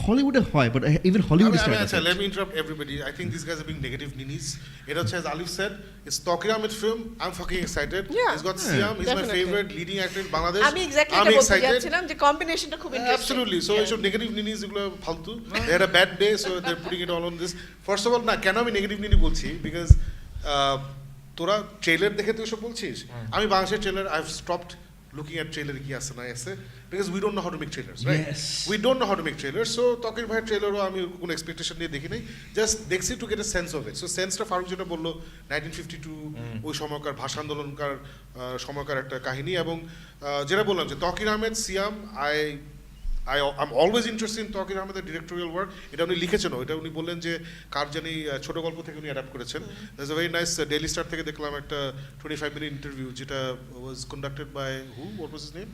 হলিউডে হয়, but even Hollywood is
start. Let me interrupt everybody. I think these guys are being negative ninnies. এটা হচ্ছে, as Alif said, it's Taqir Ahmed film. I'm fucking excited. He's got Siam, he's my favorite leading actor in Bangladesh.
আমি exactly এটা বলতে যাচ্ছিলাম যে কম্বিনেশনটা খুব interesting.
Absolutely. So এইসব negative ninnies এগুলো ফালতু. They had a bad day, so they're putting it all on this. First of all, না কেন আমি নেগেটিভ নিনি বলছি, because তোরা ট্রেলার দেখে তুই সব বলছিস. আমি বাংলাদেশের trailer I have stopped looking at trailer কি আছে না আছে, because we don't know how to make trailers, right?
Yes.
We don't know how to make trailers. So Taqir bhai trailer আমি কোনো এক্সপেকটেশন নিয়ে দেখি নাই, জাস্ট দেখছি to get a sense of it. So senseটা ফারুক যেটা বললো 1952 ওই সময়কার ভাষা আন্দোলনকার সময়কার একটা কাহিনী, এবং যেটা বললাম যে Taqir Ahmed Siam, I'm always interested in Taqir Ahmed's directorial work. এটা উনি লিখেছেন, এটা উনি বললেন যে কার জানি ছোট গল্প থেকে উনি অ্যাডাপ্ট করেছেন. There's a very nice Daily Star থেকে দেখলাম একটা 25-minute interview যেটা was conducted by who? What was his name?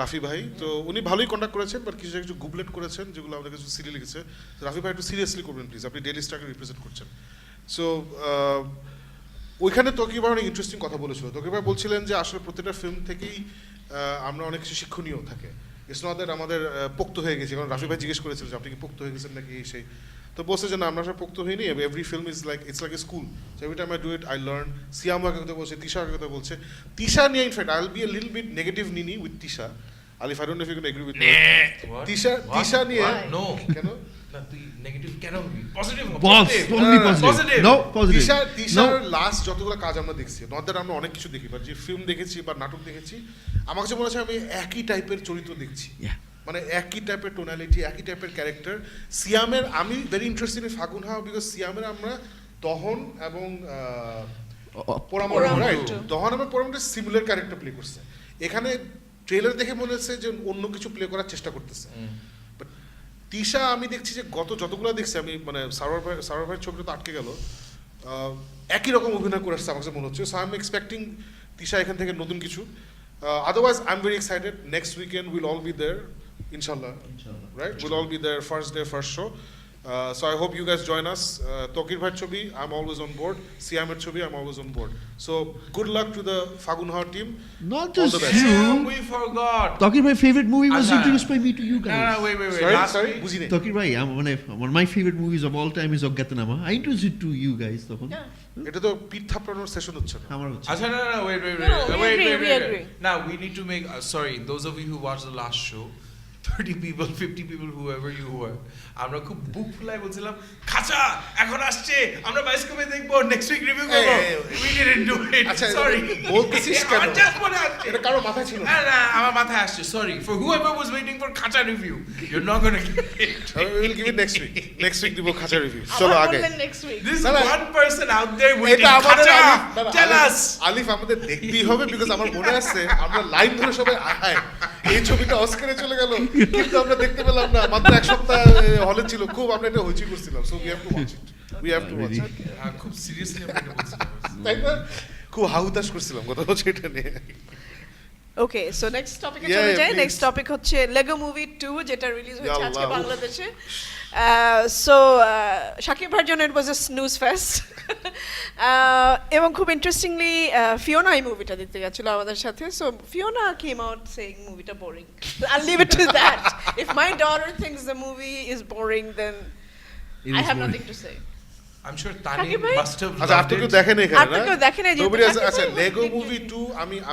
Rafi ভাই. তো উনি ভালোই কন্ডাক্ট করেছেন, বাট কিছু কিছু গুবলেট করেছেন যেগুলো আমাদের কিছু সিরিয়াল লিখেছে. রাফি ভাই একটু সিরিয়াসলি করবেন প্লিজ, আপনি ডেইলি স্টারকে রিপ্রেজেন্ট করছেন. সো ওইখানে তকির ভাই অনেক ইন্টারেস্টিং কথা বলেছিল. তকির ভাই বলছিলেন যে আসলে প্রত্যেকটা ফিল্ম থেকেই আমরা অনেক কিছু শিক্ষণীয় থাকে. ইটস নট দ্যাট আমাদের পোক্ত হয়ে গেছে, কারণ রাফি ভাই জিজ্ঞেস করেছিল যে আপনি কি পোক্ত হয়ে গেছেন নাকি সেই, তো বলছে যে না আমরা সব পোক্ত হইনি, every film is like it's like a school, so every time I do it I learn. Siam ভাইকে কথা বলছে, তিশার কথা বলছে. তিশা নিয়ে in fact I will be a little bit negative নিনি with Tisha. Alif, I don't know if you can agree with me.
What?
Tisha নিয়ে
No.
কেন
না তুই নেগেটিভ কেন হবি positive
Boss, only positive.
positive.
No, positive.
তিশার
No.
লাস্ট যতগুলো কাজ আমরা দেখছি নট দ্যাট আমরা অনেক কিছু দেখি বা যে ফিল্ম দেখেছি বা নাটক দেখেছি আমার কাছে মনে হচ্ছে আমি একই টাইপের চরিত্র দেখছি
Yeah.
মানে একই টাইপের টোনালিটি একই টাইপের ক্যারেক্টার সিয়ামের আমি ভেরি ইন্টারেস্টেড ইন ফাগুন হাওয়া বিকজ সিয়ামের আমরা দহন এবং পোড়ামন রাইট দহন এবং পোড়ামনটা সিমিলার ক্যারেক্টার প্লে করছে এখানে ট্রেলার দেখে মনে হচ্ছে যে অন্য কিছু প্লে করার চেষ্টা করতেছে বাট তিশা আমি দেখছি যে গত যতগুলো দেখছি আমি মানে সারোয়ার ভাইয়ের ছবিটা তো আটকে গেল একই রকম অভিনয় করে আসছে আমার কাছে মনে হচ্ছে so I am expecting Tisha এখান থেকে নতুন কিছু otherwise I am very excited next weekend will all be there ইনশাল্লাহ right we'll all be there first day first show so I hope you guys join us Tokir bhai chobi I'm always on board Siamer chobi I'm always on board so good luck to the Fagun Hawa team
Not
all
just
the best
you.
We forgot.
Tokir, my favorite movie was
Azam.
introduced by me to you
No,
guys.
no, wait. Last
sorry
week,
বুঝি নাই
Tokir bhai, one of my favorite movies of all time is Ogyatanama. I introduced it to you guys তখন।
এটা তো পিঠ থাপড়ানোর session হচ্ছে না
আমার হচ্ছে।
Achha, no, wait.
No, we agree.
Now we need to make. Sorry, those of you who watched the last show, 30 people, 50 people, whoever you were, আমরা খুব বুক ফুলাই বলছিলাম খাঁচা এখন আসছে আমরা বায়োস্কোপে দেখবো নেক্সট উইক রিভিউ করবো we didn't do it
আচ্ছা
sorry
বলতেছিস কেন
just মনে আসছে
এটা কারো মাথায় ছিল না
না আমার মাথায় আসছে sorry for whoever was waiting for খাঁচা review you're not going to get it
we will give it next week দিব খাঁচা রিভিউ চলো আগে
নেক্সট উইক
this is
না, না।
one person out there waiting
এটা আমাদের
খাঁচা
আলিফ না, না,
tell
আলিফ-
us
আলিফ আমাদের দেখতেই হবে বিকজ আমার মনে আছে আমরা লাইন ধরে সবাই আয় এই ছবিটা অস্কারে চলে গেল কিন্তু আমরা দেখতে পেলাম না মাত্র এক সপ্তাহ হলে ছিল খুব আমরা এটা হইচই করছিলাম so we have to watch it we have to watch it
খুব সিরিয়াসলি আমরা এটা বলছিলাম
তাই না খুব হাউতাশ করছিলাম কথা হচ্ছে এটা নিয়ে
ওকে সো নেক্সট টপিকে
Yeah,
চলে
yeah,
যাই
please.
নেক্সট টপিক হচ্ছে লেগো মুভি 2 যেটা রিলিজ হয়েছে আজকে
আল্লাহ।
বাংলাদেশে সো শাকিব ভাইয়ের জন্য ইট ওয়াজ আ স্নুজ ফেস্ট এবং খুব ইন্টারেস্টিংলি ফিওনা এই মুভিটা দেখতে গেছিল আমাদের সাথে so Fiona came out saying মুভিটা boring I leave it to that if my daughter thinks the movie is boring then
It
I
is
have
boring.
Nothing to say
I'm sure Tani
Shakib bhai?
must have
আচ্ছা
loved
আপনি কেউ
it.
দেখেন এখানে
আপনি কেউ দেখেন এই যে
Nobody has
শাকিব
আচ্ছা
ভাই
লেগো
দেখতে
মুভি
গিয়ে-
2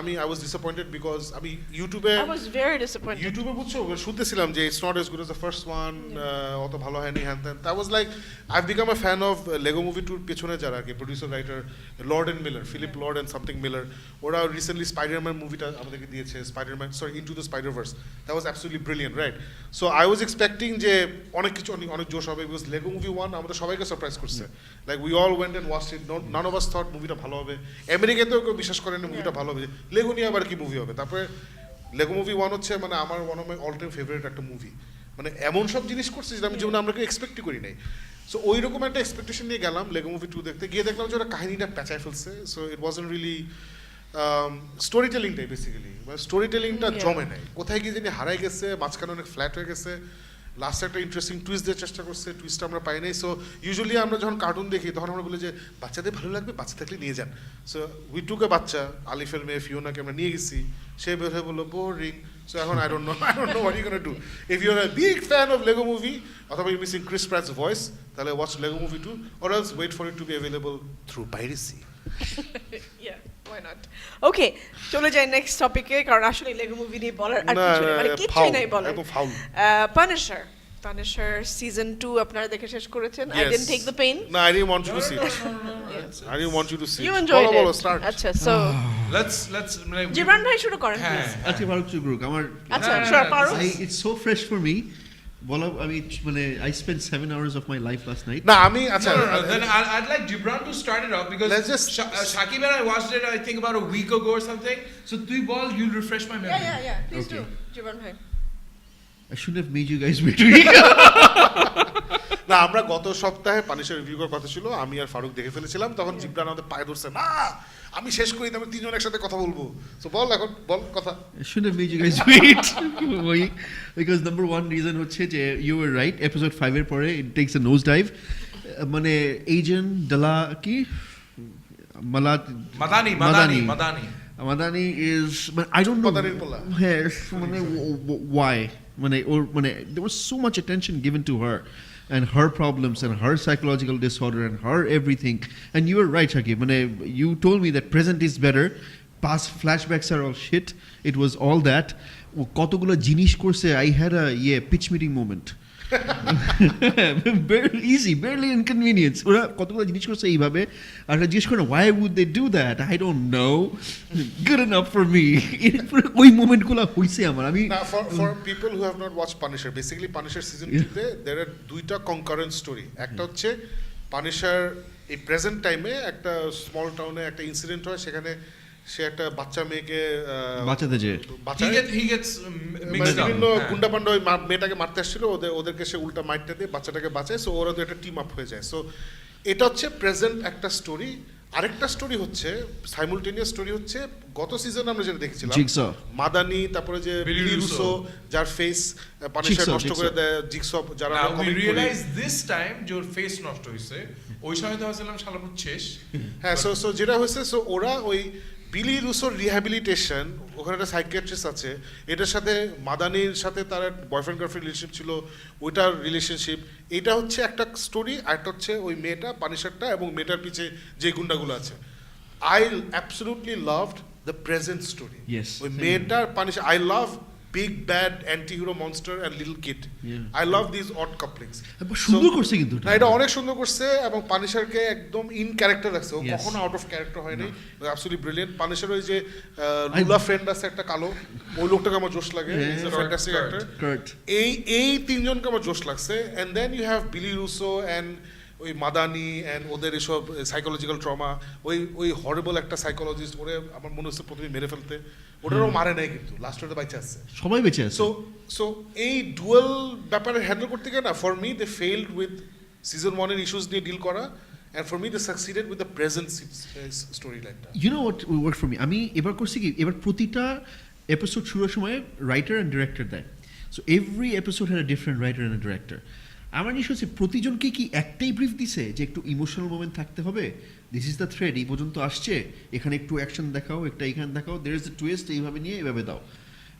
আমি I was disappointed because আমি ইউটিউবে
I was very disappointed.
ইউটিউবে বুঝছো শুনতেছিলাম যে it's not as good as the first one অত ভালো হয়নি হ্যান ত্যান I was like I became a fan of Lego movie টুর পেছনে যারা আর কি producer writer Lord and Miller Philip Lord and something Miller ওরা রিসেন্টলি স্পাইডারম্যান মুভিটা আমাদেরকে দিয়েছে Spiderman sorry into the Spiderverse that was absolutely brilliant right so I was expecting যে অনেক কিছু অনেক জোশ হবে বিকজ লেগো মুভি 1 আমাদের সবাইকে সারপ্রাইজ করছে like we all went and watched it none of us thought মুভিটা ভালো হবে আমেরিকাতেও কেউ বিশ্বাস করেন না মুভিটা ভালো হবে লেগো নিয়ে আবার কি মুভি হবে তারপরে লেগো মুভি 1 হচ্ছে মানে আমার one of my all time favourite একটা মুভি মানে এমন সব জিনিস করছে যেটা আমি জীবনে আমরা কেউ এক্সপেক্টই করি নাই সো ওই রকম একটা এক্সপেকটেশন নিয়ে গেলাম লেগো মুভি 2 দেখতে গিয়ে দেখলাম যে ওরা কাহিনীটা পেঁচায় ফেলছে so it wasn't really story টেলিংটাই বেসিক্যালি মানে স্টোরি টেলিংটা
Yeah.
জমে নাই কোথায় গিয়ে জানি হারাই গেছে মাঝখানে অনেক ফ্ল্যাট হয়ে গেছে লাস্টে একটা ইন্টারেস্টিং টুইস্ট দেওয়ার চেষ্টা করছে টুইস্টটা আমরা পাই নাই সো ইউজুয়ালি আমরা যখন কার্টুন দেখি তখন আমরা বলি যে বাচ্চাদের ভালো লাগবে বাচ্চা থাকলে নিয়ে যান সো উই টুক এ বাচ্চা আলিফের মেয়ে ফিওনাকে আমরা নিয়ে গেছি সে বের হয়ে বললো বোরিং সো এখন I don't know what you gonna do if you are a big fan of Lego movie অথবা you missing Chris Pratt's voice তাহলে watch Lego movie 2 or else wait for it to be available through piracy
Yeah, why not? Okay, চলে যাই next টপিকে কারণ আসলে Lego movie নিয়ে বলার আর কিছু নেই মানে কিছুই নাই বলার
একদম ফাউল
পানিশার সিজন 2 আপনারা দেখে শেষ করেছেন I didn't take the pain
No, I didn't want you to see it. I didn't want you to see
you
it.
Enjoyed
বলো,
ইট
start.
আচ্ছা সো
let's like
জিবরান ভাই শুরু করেন
হ্যাঁ
প্লিজ
আজকে ফারুক চুকরুক আমার
আচ্ছা
না, না,
sure
না,
পারো
it's so fresh for me বলা আমি মানে I spent 7 hours of my life last night
না আমি আচ্ছা
No, then I'd like Gibran to start it off because
Let's just-
Shakib and I watched it I think about a week ago or something. So three ball, you'll refresh my memory.
yeah please
Okay.
do Jibran ভাই
I shouldn't have made you guys wait a week
না আমরা গত সপ্তাহে পানিশের review করার কথা ছিল আমি আর ফারুক দেখে ফেলেছিলাম তখন জিবরান আমাদের পায়ে ধরছে না আমি শেষ করি আমি তিনজন একসাথে কথা বলবো সো বল এখন বল কথা
I shouldn't have made you guys wait Wait. Because number one reason হচ্ছে যে you were right episode 5 এর পরে it takes a nosedive মানে agent Dala কি
Madani.
Madani is but I don't know
Madanir পোলা।
হ্যাঁ, মানে why মানে there was so much attention given to her and her problems and her psychological disorder and her everything and you were right Shakib মানে you told me that present is better past flashbacks are all shit it was all that ও কতগুলো জিনিস করছে I had a pitch meeting moment easy barely inconvenience ওরা কতগুলো জিনিস করছে এইভাবে আর জিজ্ঞেস করে why would they do that I don't know good enough for me ওই মোমেন্টগুলো হইছে আমার আমি
Now, for people who have not watched Punisher, basically Punisher season 2 তে there are দুইটা concurrent story. একটা হচ্ছে Punisher এই প্রেজেন্ট টাইমে একটা স্মল টাউনে একটা ইনসিডেন্ট হয়, সেখানে সে একটা বাচ্চা মেয়েকে
বাঁচাতে যে
he gets
মানে
mixed up.
বিভিন্ন
হ্যাঁ।
গুন্ডা পান্ডা ওই মেয়েটাকে মারতে আসছিল, ওদেরকে সে উল্টা মাইরটা দিয়ে বাচ্চাটাকে বাঁচায়, সো ওরা তো একটা টিম আপ হয়ে যায়। সো এটা হচ্ছে প্রেজেন্ট একটা স্টোরি। আরেকটা স্টোরি হচ্ছে সাইমুলটেনিয়াস স্টোরি হচ্ছে গত সিজনে আমরা যেটা দেখছিলাম
Jigsaw.
মাদানি, তারপরে যে
Billy
বিলি
Russo,
রুসো যার ফেস পানিশার
Jigsaw,
নষ্ট করে
Jigsaw.
দেয়, জিগসপ যারা
Now
আমরা
we
comic পড়ি।
realize this time যে ওর ফেস নষ্ট হয়েছে, ওই সময় তো ভাবছিলাম শালাপুর শেষ।
হ্যাঁ, সো যেটা হয়েছে, সো ওরা ওই বিলি রুসোর রিহ্যাবিলিটেশন, ওখানে একটা সাইকিয়াট্রিস্ট আছে, এটার সাথে মাদানির সাথে তার বয়ফ্রেন্ড গার্লফ্রেন্ড রিলেশনশিপ ছিল, ওইটার রিলেশনশিপ, এটা হচ্ছে একটা স্টোরি। আর একটা হচ্ছে ওই মেয়েটা পানিশারটা এবং মেয়েটার পিছে যে গুন্ডাগুলো আছে। I absolutely loved the present story.
Yes.
ওই মেয়েটার পানিশার, I love big bad anti-hero monster and little kid.
Yeah.
I love these odd couplings.
সুন্দর করছে কিন্তু
না, এটা অনেক সুন্দর করছে এবং পানিশারকে একদম ইন ক্যারেক্টার রাখছে, ও
Yes.
কখনো আউট অফ ক্যারেক্টার হয়নি, অ্যাবসলিউটলি ব্রিলিয়েন্ট। পানিশার ওই যে লুলা ফ্রেন্ড আছে একটা কালো, ওই লোকটাকে আমার জোশ লাগে, is a fantastic actor.
Correct.
এই তিনজনকে আমার জোশ লাগছে। এন্ড দেন ইউ হ্যাভ বিলি রুসো এন্ড ওই মাদানি এন্ড ওদের এসব সাইকোলজিক্যাল ট্রমা, ওই হরিবল একটা সাইকোলজিস্ট, ওরে আমার মনে হচ্ছে প্রথমে মেরে ফেলতে, ওটারও মারে নাই কিন্তু লাস্ট ওটা বাইচে আসছে।
সবাই বেঁচে আছে
সো এই ডুয়াল ব্যাপারে হ্যান্ডেল করতে গিয়ে না, for me they failed with season 1 এর ইস্যুস নিয়ে ডিল করা, and for me they succeeded with the present story লাইনটা।
You know what work for me আমি এবার করছি কি এবার প্রতিটা এপিসোড শুরুর সময় রাইটার অ্যান্ড ডিরেক্টর দেয় so every episode had a different writer and director আমার জিনিস হচ্ছে প্রতিজনকে কি একটাই ব্রিফ দিছে যে একটু ইমোশনাল মোমেন্ট থাকতে হবে, দিস ইজ দ্য থ্রেড, এই পর্যন্ত আসছে, এখানে একটু অ্যাকশন দেখাও, একটা এখানে দেখাও, দের ইজ দ্য টুইস্ট, এইভাবে নিয়ে এইভাবে দাও।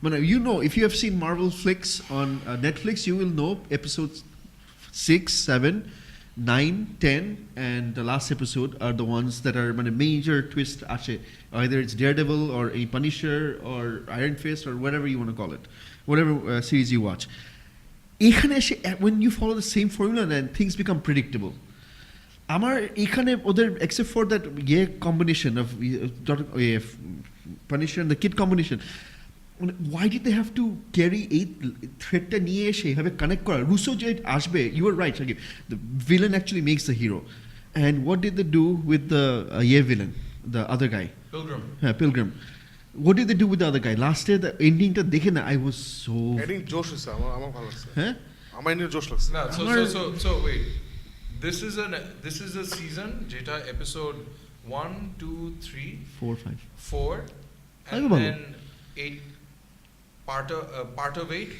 মানে you know if you have seen Marvel flicks on Netflix you will know episode 6, 7, 9, 10 and the last episode are the ones that are মানে major twist আসে, either it's Daredevil or a Punisher or Iron Fist or whatever you want to call it, whatever series you watch. এখানে এসে when you follow the same formula then things become predictable. আমার এখানে ওদের except for that combination of Punisher and the Kid combination, why did they have to carry এই থ্রেডটা নিয়ে এসে এভাবে connect করা? রুসো যে আসবে, you are right, Shakib, the villain actually makes the hero, and what did they do with the villain, the other guy,
Pilgrim.
হ্যাঁ Pilgrim, what did they do with the other guy? Last year the endingটা দেখে না I was so
adding জোশ হচ্ছে, আমার ভালো লাগছে,
হ্যাঁ
আমার এনে জোশ লাগছে।
No,
আমার-
so wait. This is a season যেটা episode 1, 2, 3,
4, 5
4 and
ভালো।
then 8 part of 8,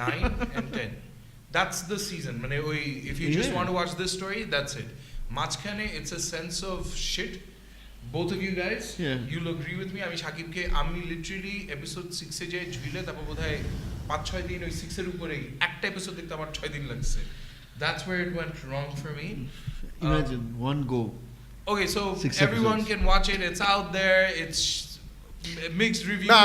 9 and 10. That's the season. মানে ওই if you just
Yeah.
want to watch this story, that's it. মাঝখানে it's a sense of shit. Both of you guys,
Yeah.
you'll agree with me. আমি সাকিবকে আমি literally episode 6 এ যে ঝুলে তারপর বোধহয় 5-6 দিন ওই 6 এর উপরেই একটা এপিসোড দেখতে আমার 6 দিন লাগছে. That's where it went wrong for me.
imagine one go
Okay, so
6
everyone
episodes.
can watch it. It's out there. It's mixed reviews.
না,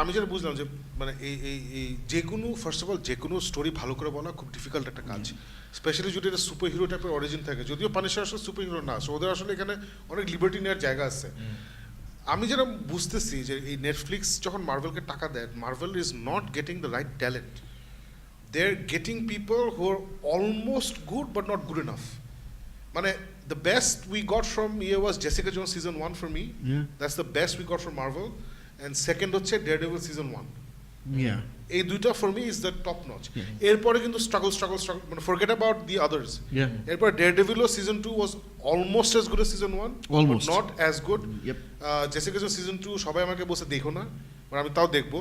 আমি যেটা বুঝলাম যে মানে এই যে কোনো ফার্স্ট অফ অল যে কোনো স্টোরি ভালো করে বলা খুব ডিফিকাল্ট একটা কাজ, স্পেশালি যদি এটা সুপার হিরো টাইপের অরিজিন থাকে, যদিও পানিশার আসলে সুপার হিরো না, সো ওদের আসলে এখানে অনেক লিবার্টি নেওয়ার জায়গা আছে। আমি যেটা বুঝতেছি যে এই নেটফ্লিক্স যখন মার্ভেলকে টাকা দেয়, Marvel is not getting the right talent, they are getting people who are almost good but not good enough. মানে the best we got from here was Jessica Jones season 1 for me.
Yeah.
That's the best we got from Marvel. And second হচ্ছে Daredevil season 1.
yeah
এই দুইটা for me is the top notch.
Yeah.
এরপরে কিন্তু struggle মানে forget about the others.
yeah
এরপর Daredevil season 2 was almost as good as season 1.
Almost.
But not as good.
yep
Jessica Jones season 2 সবাই আমাকে বলছে দেখো না, মানে আমি তাও দেখবো।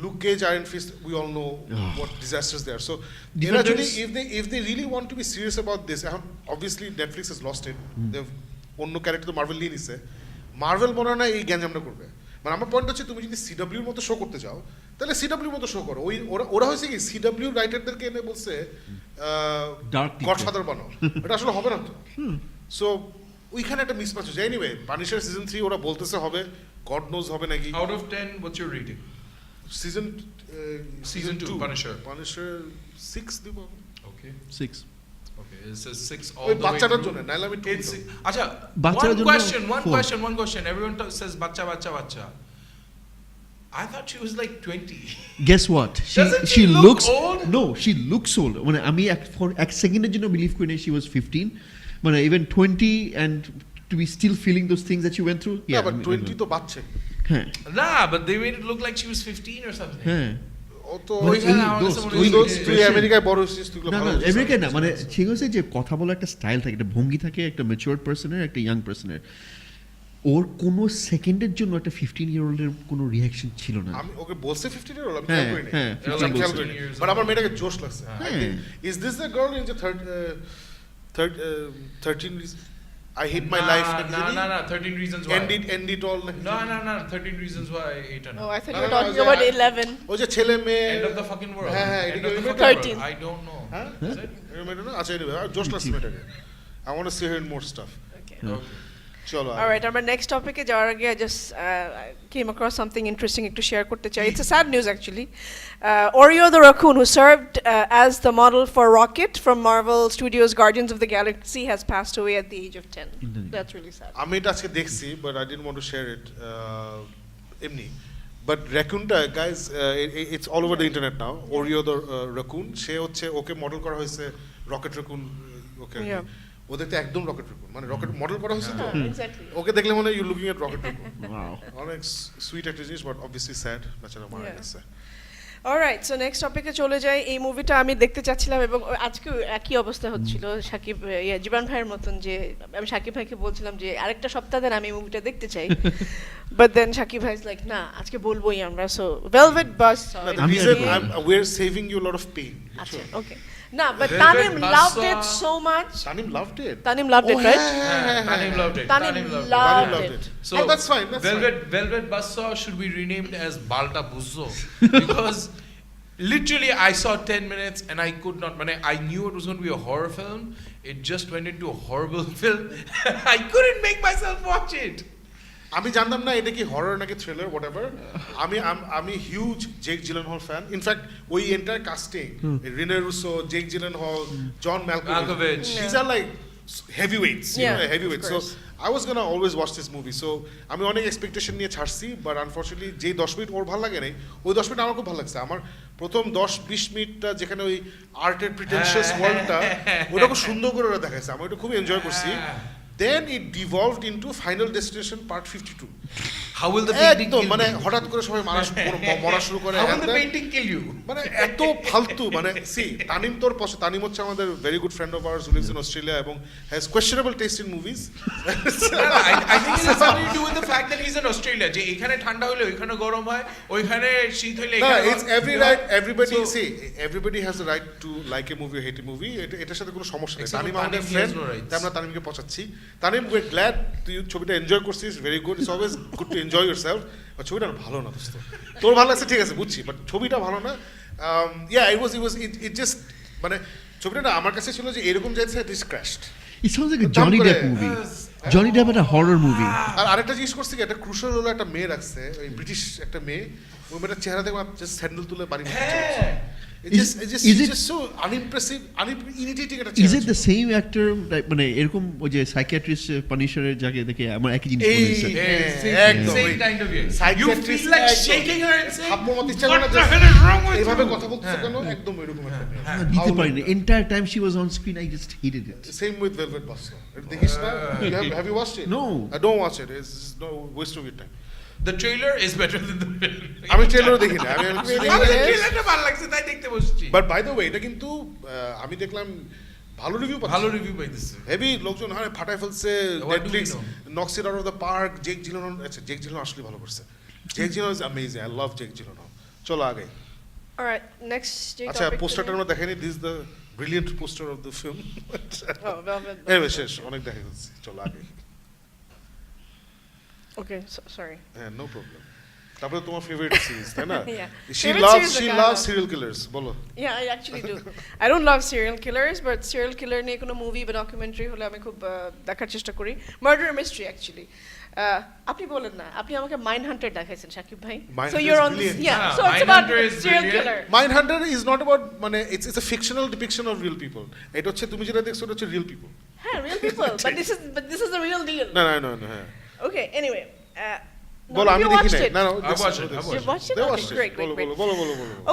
Luke Cage, Iron Fist, we all know what disasters they are. So, এরা যদি if they really want to be serious about this, এখন obviously Netflix has lost it. They've অন্য ক্যারেক্টার তো মার্ভেল নিয়ে নিছে। মার্ভেল মনে হয় না এই গ্যাঞ্জামটা করবে। মানে আমার পয়েন্ট হচ্ছে তুমি যদি সিডব্লিউর মতো শো করতে চাও, তাহলে সিডব্লিউর মতো শো করো। ওরা হয়েছে কি সিডব্লিউ রাইটারদেরকে এনে বলছে
Dark
গডফাদার বানাও, এটা আসলে হবে না তো। সো ওইখানে একটা মিসম্যাচ হচ্ছে। এনিওয়ে পানিশার সিজন 3 ওরা বলতেছে হবে, গড নোজ হবে নাকি।
Out of 10, what's your rating? Season two, Punisher.
Punisher 6 দিব
Okay.
6
Okay, it says 6 all
ওই
the way
বাচ্চাটার
through.
জন্য নাইলে আমি 2
It's
দিতাম।
acha
বাচ্চার
one
জন্য
question,
four.
one question. Everyone says bacha. I thought she was like 20.
guess what
Doesn't
she
she look
looks
old?
no she looks old মানে আমি for এক সেকেন্ডের জন্য বিলিভ করি না she was 15 মানে even 20 and to be still feeling those things that you went through
না but 20 তো বাচ্চা
হ্যাঁ
Nah, but they made it look like she was 15 or something.
হ্যাঁ
ও তো
মানে
ওই
এই
আমার কাছে
those-
মনে
তুই
হয়
তো
যে-
তুই আমেরিকায় বড় হয়েছিস তুই
না না আমেরিকায় না মানে ঠিক আছে যে কথা বলার একটা স্টাইল থাকে একটা ভঙ্গি থাকে একটা ম্যাচিউরড পার্সনের একটা ইয়াং পার্সনের ওর কোনো সেকেন্ডের জন্য একটা 15 ইয়ার ওল্ডের কোনো রিঅ্যাকশন ছিল না
আমি ওকে বলছে 15 ইয়ার ওল্ড আমি
হ্যাঁ,
খেয়াল করিনি
হ্যাঁ,
It was like 15 years
but আমার
old.
মেয়েটাকে জোশ লাগছে
হ্যাঁ।
Is this the girl in the 13 I hate my
Nah,
life
Nah, 13 reasons why.
end it all
No, 13 reasons why I ate an
Oh, I thought
No,
you were
no,
talking
no,
about
I-
11.
ওই যে ছেলে মেয়ে
End of the fucking world.
হ্যাঁ,
End
এটা
of the
কি
fucking
13?
world. I don't know.
হ্যাঁ
Is it?
মেয়েটা না আচ্ছা anyway জোশ লাগছে মেয়েটাকে I want to see her in more stuff
Okay.
Okay.
চলো
All right, our next topic is যাওয়ার আগে I just came across something interesting to share করতে চাই. It's a sad news actually. Oreo the raccoon, who served as the model for Rocket from Marvel Studios' Guardians of the Galaxy, has passed away at the age of 10.
Indeed.
That's really sad.
আমি এটা আজকে দেখছি but I didn't want to share it এমনি but র্যাকুনটা guys it's all over the internet now Oreo the raccoon সে হচ্ছে okay model করা হয়েছে রকেট র্যাকুন ওকে
Yeah.
ওদের তো একদম রকেট র্যাকুন মানে রকেট মডেল করা হয়েছে তো
Exactly.
ওকে দেখলে মনে হয় you looking at Rocket Raccoon
Wow.
অনেক সুইট একটা জিনিস বাট অবভিয়াসলি স্যাড বেচারা মারা
Yeah.
গেছে
অলরাইট সো নেক্সট টপিকে চলে যাই এই মুভিটা আমি দেখতে চাচ্ছিলাম এবং আজকে একই অবস্থা হচ্ছিল সাকিব জীবন ভাইয়ের মতন যে আমি সাকিব ভাইকে বলছিলাম যে আরেকটা সপ্তাহ দেন আমি এই মুভিটা দেখতে চাই বাট দেন সাকিব ভাই ইজ লাইক না আজকে বলবোই আমরা সো ভেলভেট বাস
আমি
we are saving you a lot of pain
আচ্ছা ওকে না but
Velvet
Tanim loved
Buzzsaw-
it so much
Tanim loved it
Tanim loved it right
Tanim loved it.
Tanim
loved
loved
loved
it.
it.
So
Oh, that's fine, that's
Velvet Buzzsaw should be renamed as Balta Buzzo because literally I saw 10 minutes and I could not. I knew it was going to be a horror film. It just went into a horrible film. I couldn't make myself watch it.
আমি জানতাম না এটা কি horror নাকি thriller whatever আমি huge Jake Gyllenhaal fan in fact ওই entire casting Rene Russo Jake Gyllenhaal John
Malkovich.
these are like heavyweights heavyweights
of
so
course.
I was gonna always watch this movie so আমি অনেক expectation নিয়ে ছাড়ছি but unfortunately যেই 10 minute ওর ভালো লাগে নাই ওই 10 মিনিট আমার খুব ভালো লাগছে আমার প্রথম 10-20 মিনিটটা যেখানে ওই আর্টের প্রিটেনশিয়াস ওয়ার্ল্ডটা ওটা খুব সুন্দর করে ওরা দেখাইছে আমি ওটা খুব এনজয় করছি then it devolved into Final Destination Part 52
How will the painting
একদম
kill
মানে
you?
হঠাৎ করে সবাই মরা শুরু করে
How
and
will the
then-
painting kill you?
মানে এত ফালতু মানে সি তানিম তোর তানিম হচ্ছে আমাদের very good friend of ours who lives in Australia এবং has questionable taste in movies
I think it has something to do with the fact that he's in Australia. যে এখানে ঠান্ডা হলে ওইখানে গরম হয় ওইখানে শীত হলে
না
এখানে
it's everybody has the right to like a movie hate A movie এটার সাথে কোনো সমস্যা নেই
Except
তানিম
for
আমাদের
Tanim, he
friend
has no rights.
তাই আমরা তানিমকে পছাচ্ছি তানিম উই গ্ল্যাড তুই ছবিটা এনজয় করছিস very good it's always good to enjoy yourself but ছবিটা ভালো না দোস্ত তোর ভালো লাগছে ঠিক আছে বুঝছি বাট ছবিটা ভালো না ইয়া ইট জাস্ট মানে ছবিটা না আমার কাছে ছিল যে এরকম যাইছে this crashed
It sounds like a
দাম
Johnny
করে-
Depp movie. Johnny Depp একটা horror movie.
আর আরেকটা জিনিস করছে কি একটা ক্রুশাল হলো একটা মেয়ে রাখছে ওই ব্রিটিশ একটা মেয়ে ওই মেয়েটার চেহারা দেখে জাস্ট স্যান্ডেল তুলে বাড়ি নিয়ে চলে যাচ্ছে।
Is it-
just so unimpressive, irritating একটা
Is
চেহারা
it the
ছিল।
same actor মানে এরকম ওই যে সাইকিয়াট্রিস্ট পানিশারের যাকে দেখে আমার একই জিনিস মনে
এই-
হয়েছে
একদম,
same
ওই
kind of, yeah. You
psychiatrist
feel like
একদম।
shaking her and saying,
থাপ্পড় মারতে ইচ্ছা করে না,
"What the
just
hell is wrong with
এইভাবে
you?"
কথা বলতেছে কেন একদম এরকম একটা মেয়ে।
না, দিতে পারিনি entire time she was on screen I just hated it.
Same with Velvet Buzzsaw. দেখিস না? Have you watched it?
No.
Don't watch it. It's no waste of your time.
The trailer is better than the film.
আমি ট্রেলারও দেখি না।
আমার
Really?
ট্রেলারটা ভালো লাগছে তাই দেখতে বসছি।
বাট বাই দ্য ওয়ে এটা কিন্তু আমি দেখলাম ভালো রিভিউ
ভালো রিভিউ পাইতেছে।
হেভি লোকজন আরে ফাটায় ফেলছে
What do we
Netflix
know?
Knocks it out of the park Jake Gyllenhaal আচ্ছা জেক জিলেনহল আসলে ভালো করছে Jake Gyllenhaal is amazing I love Jake Gyllenhaal চলো আগে
অলরাইট নেক্সট যে
আচ্ছা
টপিক
পোস্টারটা আমরা দেখাইনি this the brilliant poster of the film anyway শেষ অনেক দেখা যাচ্ছে চলো আগে
ওকে সরি
হ্যাঁ নো প্রবলেম তারপরে তোমার ফেভারিট সিরিজ তাই না
Yeah.
She
Favorite
loves
series
she
like I
loves
love.
Serial killers বলো
Yeah, I actually do. I don't love serial killers, but serial killer নিয়ে কোনো মুভি বা ডকুমেন্টারি হলে আমি খুব দেখার চেষ্টা করি। Murder mystery actually. আপনি বলেন না, আপনি আমাকে মাইন্ড হান্টার দেখাইছেন শাকিব ভাই, so
Mindhunter
your
is
on
brilliant.
yeah,
Yeah,
so it's about
Mindhunter is
serial
brilliant.
killer.
Mindhunter is not about মানে it's a fictional depiction of real people. এটা হচ্ছে তুমি যেটা দেখছো এটা হচ্ছে real people.
হ্যাঁ, real people, but this is the real deal.
না হ্যাঁ
Okay, anyway,
বলো, আমি দেখি নাই। না
I watched it.
You watched it?
They
Okay,
watched it.
great.
বলো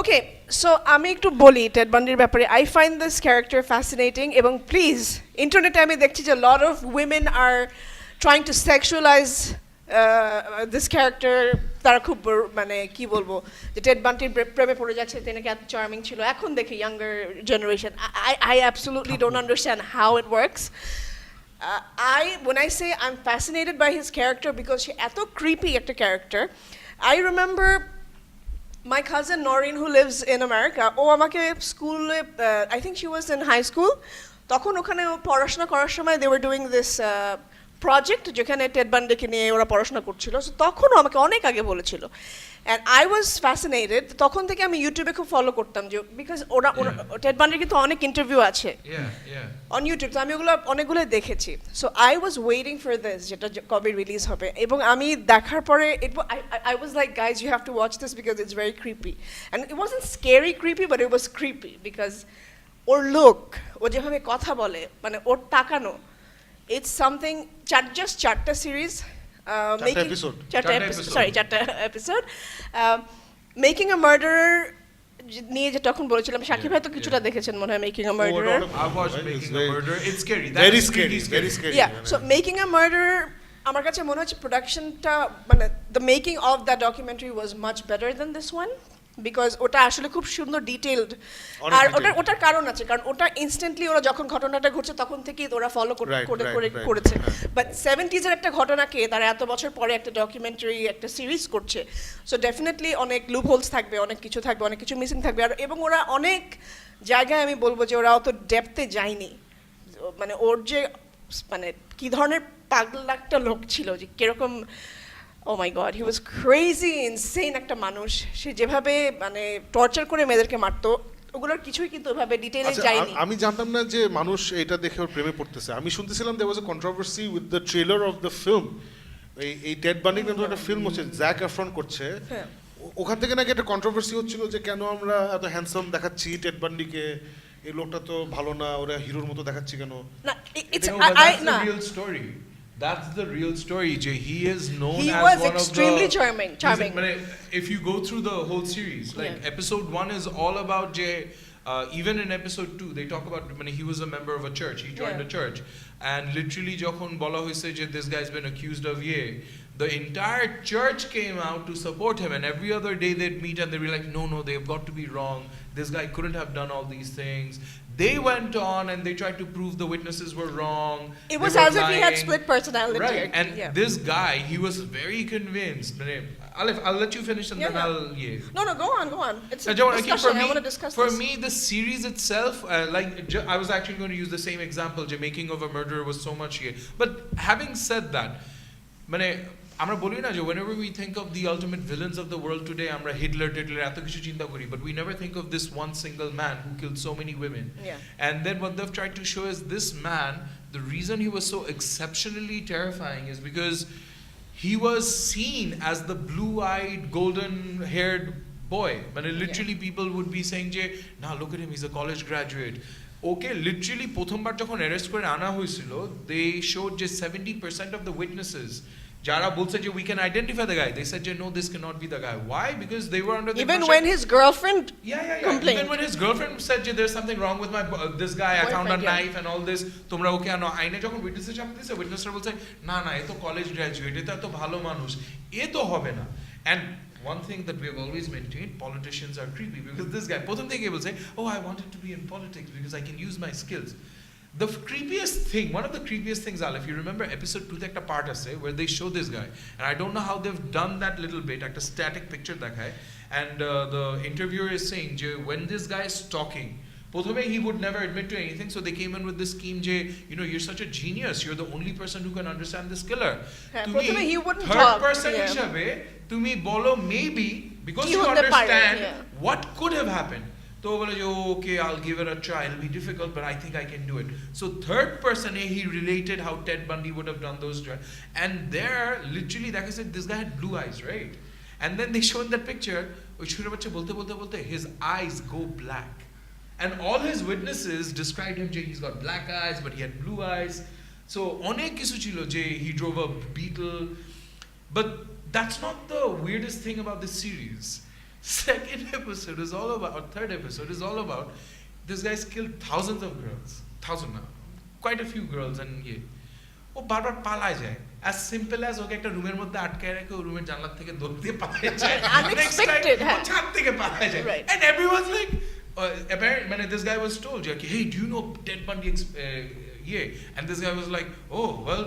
Okay, so আমি একটু বলি টেড বান্ডির ব্যাপারে। I find this character fascinating, এবং প্লিজ ইন্টারনেটে আমি দেখছি যে lot of women are trying to sexualize this character. তারা খুব মানে কি বলবো, যে টেড বান্ডির প্রেমে পড়ে যাচ্ছে, তিনি নাকি এত চার্মিং ছিল। এখন দেখি younger generation, I absolutely don't understand how it works. When I say I'm fascinated by his character because she eto creepy ekta character. I remember my cousin Noreen, who lives in America, ও আমাকে স্কুলে, I think she was in high school, তখন ওখানে পড়াশোনা করার সময় they were doing this project যেখানে Ted বান্ডিকে নিয়ে ওরা পড়াশোনা করছিল। সো তখনও আমাকে অনেক আগে বলেছিল, and I was fascinated. তখন থেকে আমি ইউটিউবে খুব ফলো করতাম, যে বিকজ ওরা টেড বান্ডির কিন্তু অনেক ইন্টারভিউ আছে অন ইউটিউব, তো আমি ওগুলো অনেকগুলো দেখেছি। So I was waiting for this, যেটা কবে রিলিজ হবে, এবং আমি দেখার পরে I was like, guys, you have to watch this because it's very creepy, and it wasn't scary creepy, but it was creepy because ওর লুক, ও যেভাবে কথা বলে, মানে ওর তাকানো, it's something. just চারটা সিরিজ, চারটা এপিসোড, মেকিং আ মার্ডারার নিয়ে যে তখন বলেছিলাম, শাকিব ভাই তো কিছুটা দেখেছেন মনে হয় making a murderer.
I watched Making a Murderer. It's scary.
Very scary.
Yeah, so making a murderer, আমার কাছে মনে হচ্ছে প্রোডাকশনটা, মানে the making of that documentary was much better than this one, because ওটা আসলে খুব সুন্দর ডিটেইলড। আর ওটার কারণ আছে, কারণ ওটা ইনস্ট্যান্টলি ওরা যখন ঘটনাটা ঘটছে তখন থেকেই ওরা ফলো করেছে। বাট 70s এর একটা ঘটনাকে তারা এত বছর পরে একটা ডকুমেন্টারি, একটা সিরিজ করছে, সো ডেফিনেটলি অনেক লুপ হোলস থাকবে, অনেক কিছু থাকবে, অনেক কিছু মিসিং থাকবে। আর এবং ওরা অনেক জায়গায়, আমি বলবো যে ওরা অত ডেপথে যায়নি, মানে ওর যে মানে কি ধরনের পাগলা একটা লোক ছিল, যে কিরকম, oh my god, he was crazy, insane একটা মানুষ। সে যেভাবে মানে টর্চার করে মেয়েদেরকে মারতো, ওগুলোর কিছুই কিন্তু ওইভাবে ডিটেইলে যায়নি।
আমি জানতাম না যে মানুষ এটা দেখে ওর প্রেমে পড়তেছে। আমি শুনতেছিলাম there was a controversy with the trailer of the film. এই টেড বান্ডি নামে একটা ফিল্ম হচ্ছে, জ্যাক এফরন করছে, ওখান থেকে নাকি একটা কন্ট্রোভার্সি হচ্ছিল যে কেন আমরা এত হ্যান্ডসাম দেখাচ্ছি টেড বান্ডিকে, এই লোকটা তো ভালো না, ওরা হিরোর মতো দেখাচ্ছি কেন।
না, it's
that's the real story. That's the real story. Jay, he is known
he
as
was
one
extremely
of the
charming.
If you go through the whole series, like episode 1 is all about Jay. Even in episode 2, they talk about when he was a member of a church. He joined a church, and literally, jokhon bola hoyse je this guy's been accused of the entire church came out to support him, and every other day they'd meet and they'd be like, no, they've got to be wrong. This guy couldn't have done all these things. They went on and they tried to prove the witnesses were wrong.
It was as if he had split personality.
Right, and this guy, he was very convinced. I'll let you finish and then I'll
No, go on. It's a
discussion.
discussion. I want to discuss
for
this.
me, the series itself, I was actually going to use the same example. Making of a Murderer was so much but having said that, আমরা বলি না যে whenever we think of the ultimate villains of the world today, আমরা Hitler এত কিছু চিন্তা করি, but we never think of this one single man who killed so many women. And then what they've tried to show is this man, the reason he was so exceptionally terrifying is because he was seen as the blue-eyed, golden-haired boy. Literally people would be saying যে না, look at him, he's a college graduate. Okay, literally প্রথমবার যখন arrest করে আনা হয়েছিল, they showed just 70% of the witnesses Jara bolse je we can identify the guy. They said je no, this cannot be the guy. Why? Because they were under the
even when his girlfriend complained.
Even when his girlfriend said je there's something wrong with my this guy, I found a knife and all this, tomra oke ano aine jokhon witness chap dise witnessra bolche na e to college graduate, eta to bhalo manush, e to hobe na. And one thing that we have always maintained, politicians are creepy, because this guy prothom theke will say, oh, I wanted to be in politics because I can use my skills. The creepiest thing, one of the creepiest things, Al, if you remember episode 2 ekta part ase where they show this guy, and I don't know how they've done that little bit, ekta static picture dekhai, and the interviewer is saying je when this guy is talking, prothome he would never admit to anything, so they came in with this scheme je, you know, you're such a genius, you're the only person who can understand this killer.
Prothome he wouldn't
third
talk.
person hishabe tumi bolo maybe because you understand what could have happened. তো ও বলে যে okay I'll give it a try, it'll be difficult but I think I can do it. So third person he related how Ted Bundy would have done those drugs, and there literally like I said this guy had blue eyes, right? And then they showed that picture ওই ছোট বাচ্চা বলতে বলতে বলতে his eyes go black, and all his witnesses described him যে he's got black eyes but he had blue eyes. So অনেক কিছু ছিল যে he drove a Beetle, but that's not the weirdest thing about this series. Second episode is all about, or third episode is all about, this guy's killed thousands of girls, quite a few girls, and ও বারবার পালায় যায়, as simple as ওকে একটা রুমের মধ্যে আটকায় রেখে ও রুমের জানলা থেকে দৌড় দিয়ে পালায় যায়,
unexpected,
ও ছাদ থেকে পালায় যায়,
right.
and everyone's like apparently মানে this guy was told যে hey do you know Ted Bundy and this guy was like oh well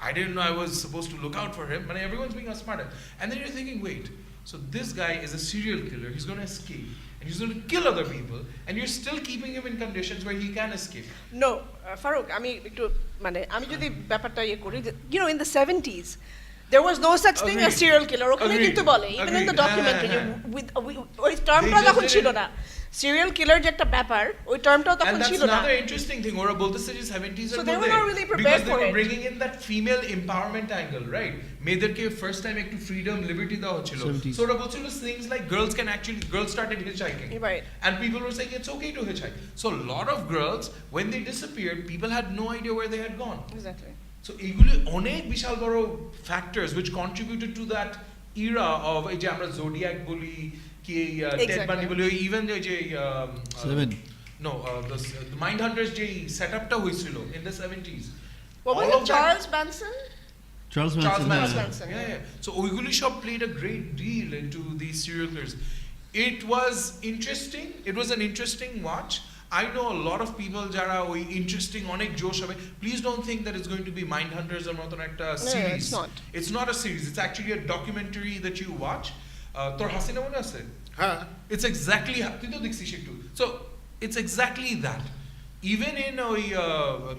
I didn't know I was supposed to look out for him, but everyone's being smart, and then you're thinking wait, so this guy is a serial killer, he's going to escape and he's going to kill other people, and you're still keeping him in conditions where he can escape.
No, Farooq, আমি একটু মানে আমি যদি ব্যাপারটা করি, you know in the 70s there was no such thing as serial killer. ওখানে কিন্তু বলে even in the documentary with ওই টার্মটা তখন ছিল না, serial killer যে একটা ব্যাপার ওই টার্মটাও তখন ছিল না.
And that's another interesting thing ওরা বলতেছে যে 70s
so they were not really prepared
because they
for
were
it,
bringing in that female empowerment angle, right? মেয়েদেরকে first time একটু freedom liberty দেওয়া হচ্ছিল, so ওরা বলছিল things like girls started hitchhiking,
right,
and people were saying it's okay to hitchhike, so a lot of girls when they disappeared people had no idea where they had gone.
exactly.
So এগুলি অনেক বিশাল বড় factors which contributed to that era of এই যে আমরা Zodiac বলি কি Ted Bundy বলি, even যে
Seven.
No, the Mindhunters যে সেটআপটা হয়েছিল in the 70s.
What was it, Charles Manson?
Charles
Manson.
Yeah. So ওইগুলি সব played a great deal into these serial killers. It was interesting. It was an interesting watch. I know a lot of people যারা ওই interesting অনেক জোশ হবে. Please don't think that it's going to be Mindhunters or মতন একটা series.
It's not.
It's not a series. It's actually a documentary that you watch. তোর হাসিনা মনে আছে?
হ্যাঁ,
It's exactly তুই তো দেখছিস একটু. So it's exactly that. Even in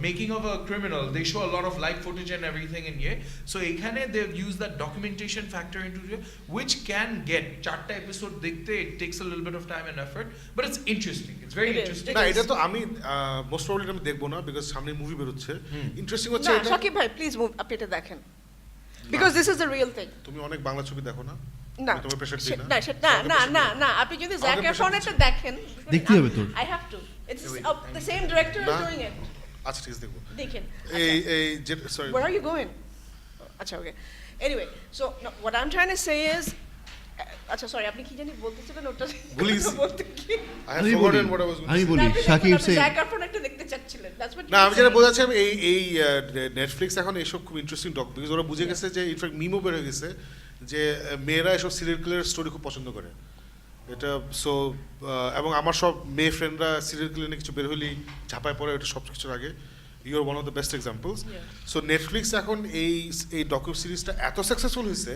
making of a criminal, they show a lot of live footage and everything in here. So ekhane they've used that documentation factor into it, which can get 4টা episode dekhte, it takes a little bit of time and effort, but it's interesting. It's very
It is.
interesting.
না এটা তো আমি most probably আমি দেখবো না because সামনে movie বেরোচ্ছে। ইন্টারেস্টিং হচ্ছে
না
এটা,
শাকিব ভাই প্লিজ মুভ আপনি এটা দেখেন, because this is the real thing.
তুমি অনেক বাংলা ছবি দেখো না?
না
তোমার প্রেশার দিই না?
না আপনি যদি জ্যাক
আমাদের
এফরন
pressure
এটা দেখেন
দেখতে হবে তোর।
I have to. It's
Wait,
the same director is
না?
doing it.
আচ্ছা ঠিক আছে দেখবো।
দেখেন
এই যে sorry
where are you going? আচ্ছা okay. Anyway, so no, what I'm trying to say is আচ্ছা সরি আপনি কি জানি বলতেছিলেন ওটা
ভুলে গেছি।
বলতে কি
I have forgotten what I was going to
আমি
say.
বলি শাকিব সে
জ্যাক এফরন একটা দেখতে চাচ্ছিলেন, that's what
না আমি যেটা বোঝাচ্ছিলাম এই নেটফ্লিক্স এখন এইসব খুব ইন্টারেস্টিং ডক বিকজ ওরা বুঝে গেছে যে ইনফ্যাক্ট মিমও বের হয়ে গেছে যে মেয়েরা এসব সিরিয়াল কিলার স্টোরি খুব পছন্দ করে এটা। সো এবং আমার সব মেয়ে ফ্রেন্ডরা সিরিয়াল কিলার নিয়ে কিছু বের হলেই ঝাঁপায় পড়ে, এটা সব কিছুর আগে। You are one of the best examples. So Netflix এখন এই ডকু সিরিজটা এত সাকসেসফুল হয়েছে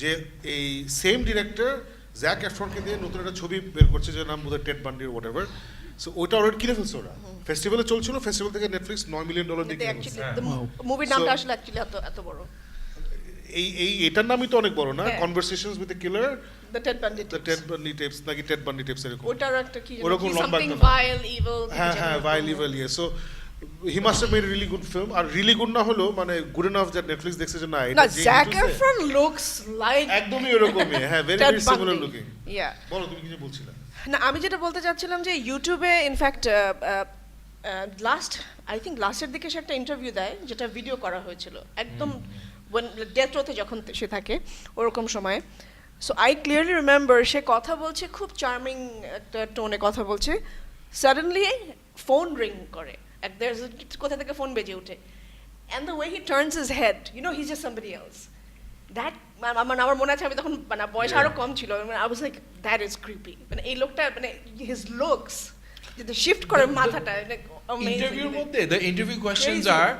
যে এই সেম ডিরেক্টর জ্যাক এফরনকে দিয়ে নতুন একটা ছবি বের করছে যে নাম বোধহয় টেড বান্ডি ওয়াট এভার। সো ওইটা অলরেডি কিনে ফেলছে ওরা, ফেস্টিভ্যালে চলছিল, ফেস্টিভ্যাল থেকে নেটফ্লিক্স $9 মিলিয়ন দিয়ে কিনে ফেলছে।
the movie নামটা আসলে অ্যাকচুয়ালি এত বড়,
এটার নামই তো অনেক বড় না,
হ্যাঁ।
Conversations with the killer,
the Ted Bundy
the Ted Bundy tapes নাকি টেড বান্ডি টেপস এরকম
ওটার একটা কি
ওরকম লম্বা
something
একটা নাম।
vile evil
হ্যাঁ ভাইল ইভেল ইয়ে। So he must have made really good film, আর রিলি গুড না হলো মানে গুড এনাফ দ্যাট নেটফ্লিক্স দেখছে যে না
না
এটা যে
জ্যাক
ইন্ট্রোসে
এফরন looks like
একদমই এরকমই, হ্যাঁ very
Ted
very similar
Bundy.
Looking.
Yeah.
বলো তুমি কিছু বলছিলে?
না আমি যেটা বলতে চাচ্ছিলাম যে ইউটিউবে ইনফ্যাক্ট লাস্টের দিকে সে একটা ইন্টারভিউ দেয় যেটা ভিডিও করা হয়েছিল একদম ডেথ রোতে যখন সে থাকে ওরকম সময়। সো আই ক্লিয়ারলি রিমেম্বার সে কথা বলছে খুব চার্মিং একটা টোনে কথা বলছে, সাডেনলি ফোন রিং করে, কোথা থেকে ফোন বেজে ওঠে, and the way he turns his head you know he is just somebody else. That আমার মনে আছে আমি তখন মানে বয়স আরো কম ছিল, I was like that is creepy, মানে এই লোকটা মানে হিজ লুকস যদি শিফট করে মাথাটা
Interview মধ্যে the interview questions
Crazy.
are,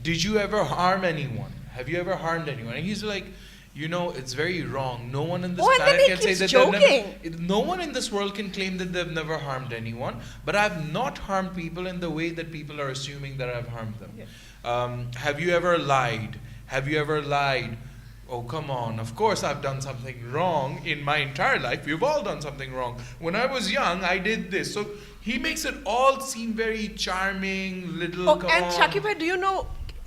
did you ever harm anyone? Have you ever harmed anyone? And he's like, you know, it's very wrong. No one in this
Oh, and then
planet
he
can say
keeps
that they've
joking.
no one in this world can claim that they've never harmed anyone. But I've not harmed people in the way that people are assuming that I've harmed them.
Yeah.
Have you ever lied? Have you ever lied? Oh, come on. Of course I've done something wrong in my entire life. We've all done something wrong. When I was young, I did this. So he makes it all seem very charming, little
Oh,
calm.
and Shakib bhai, do you know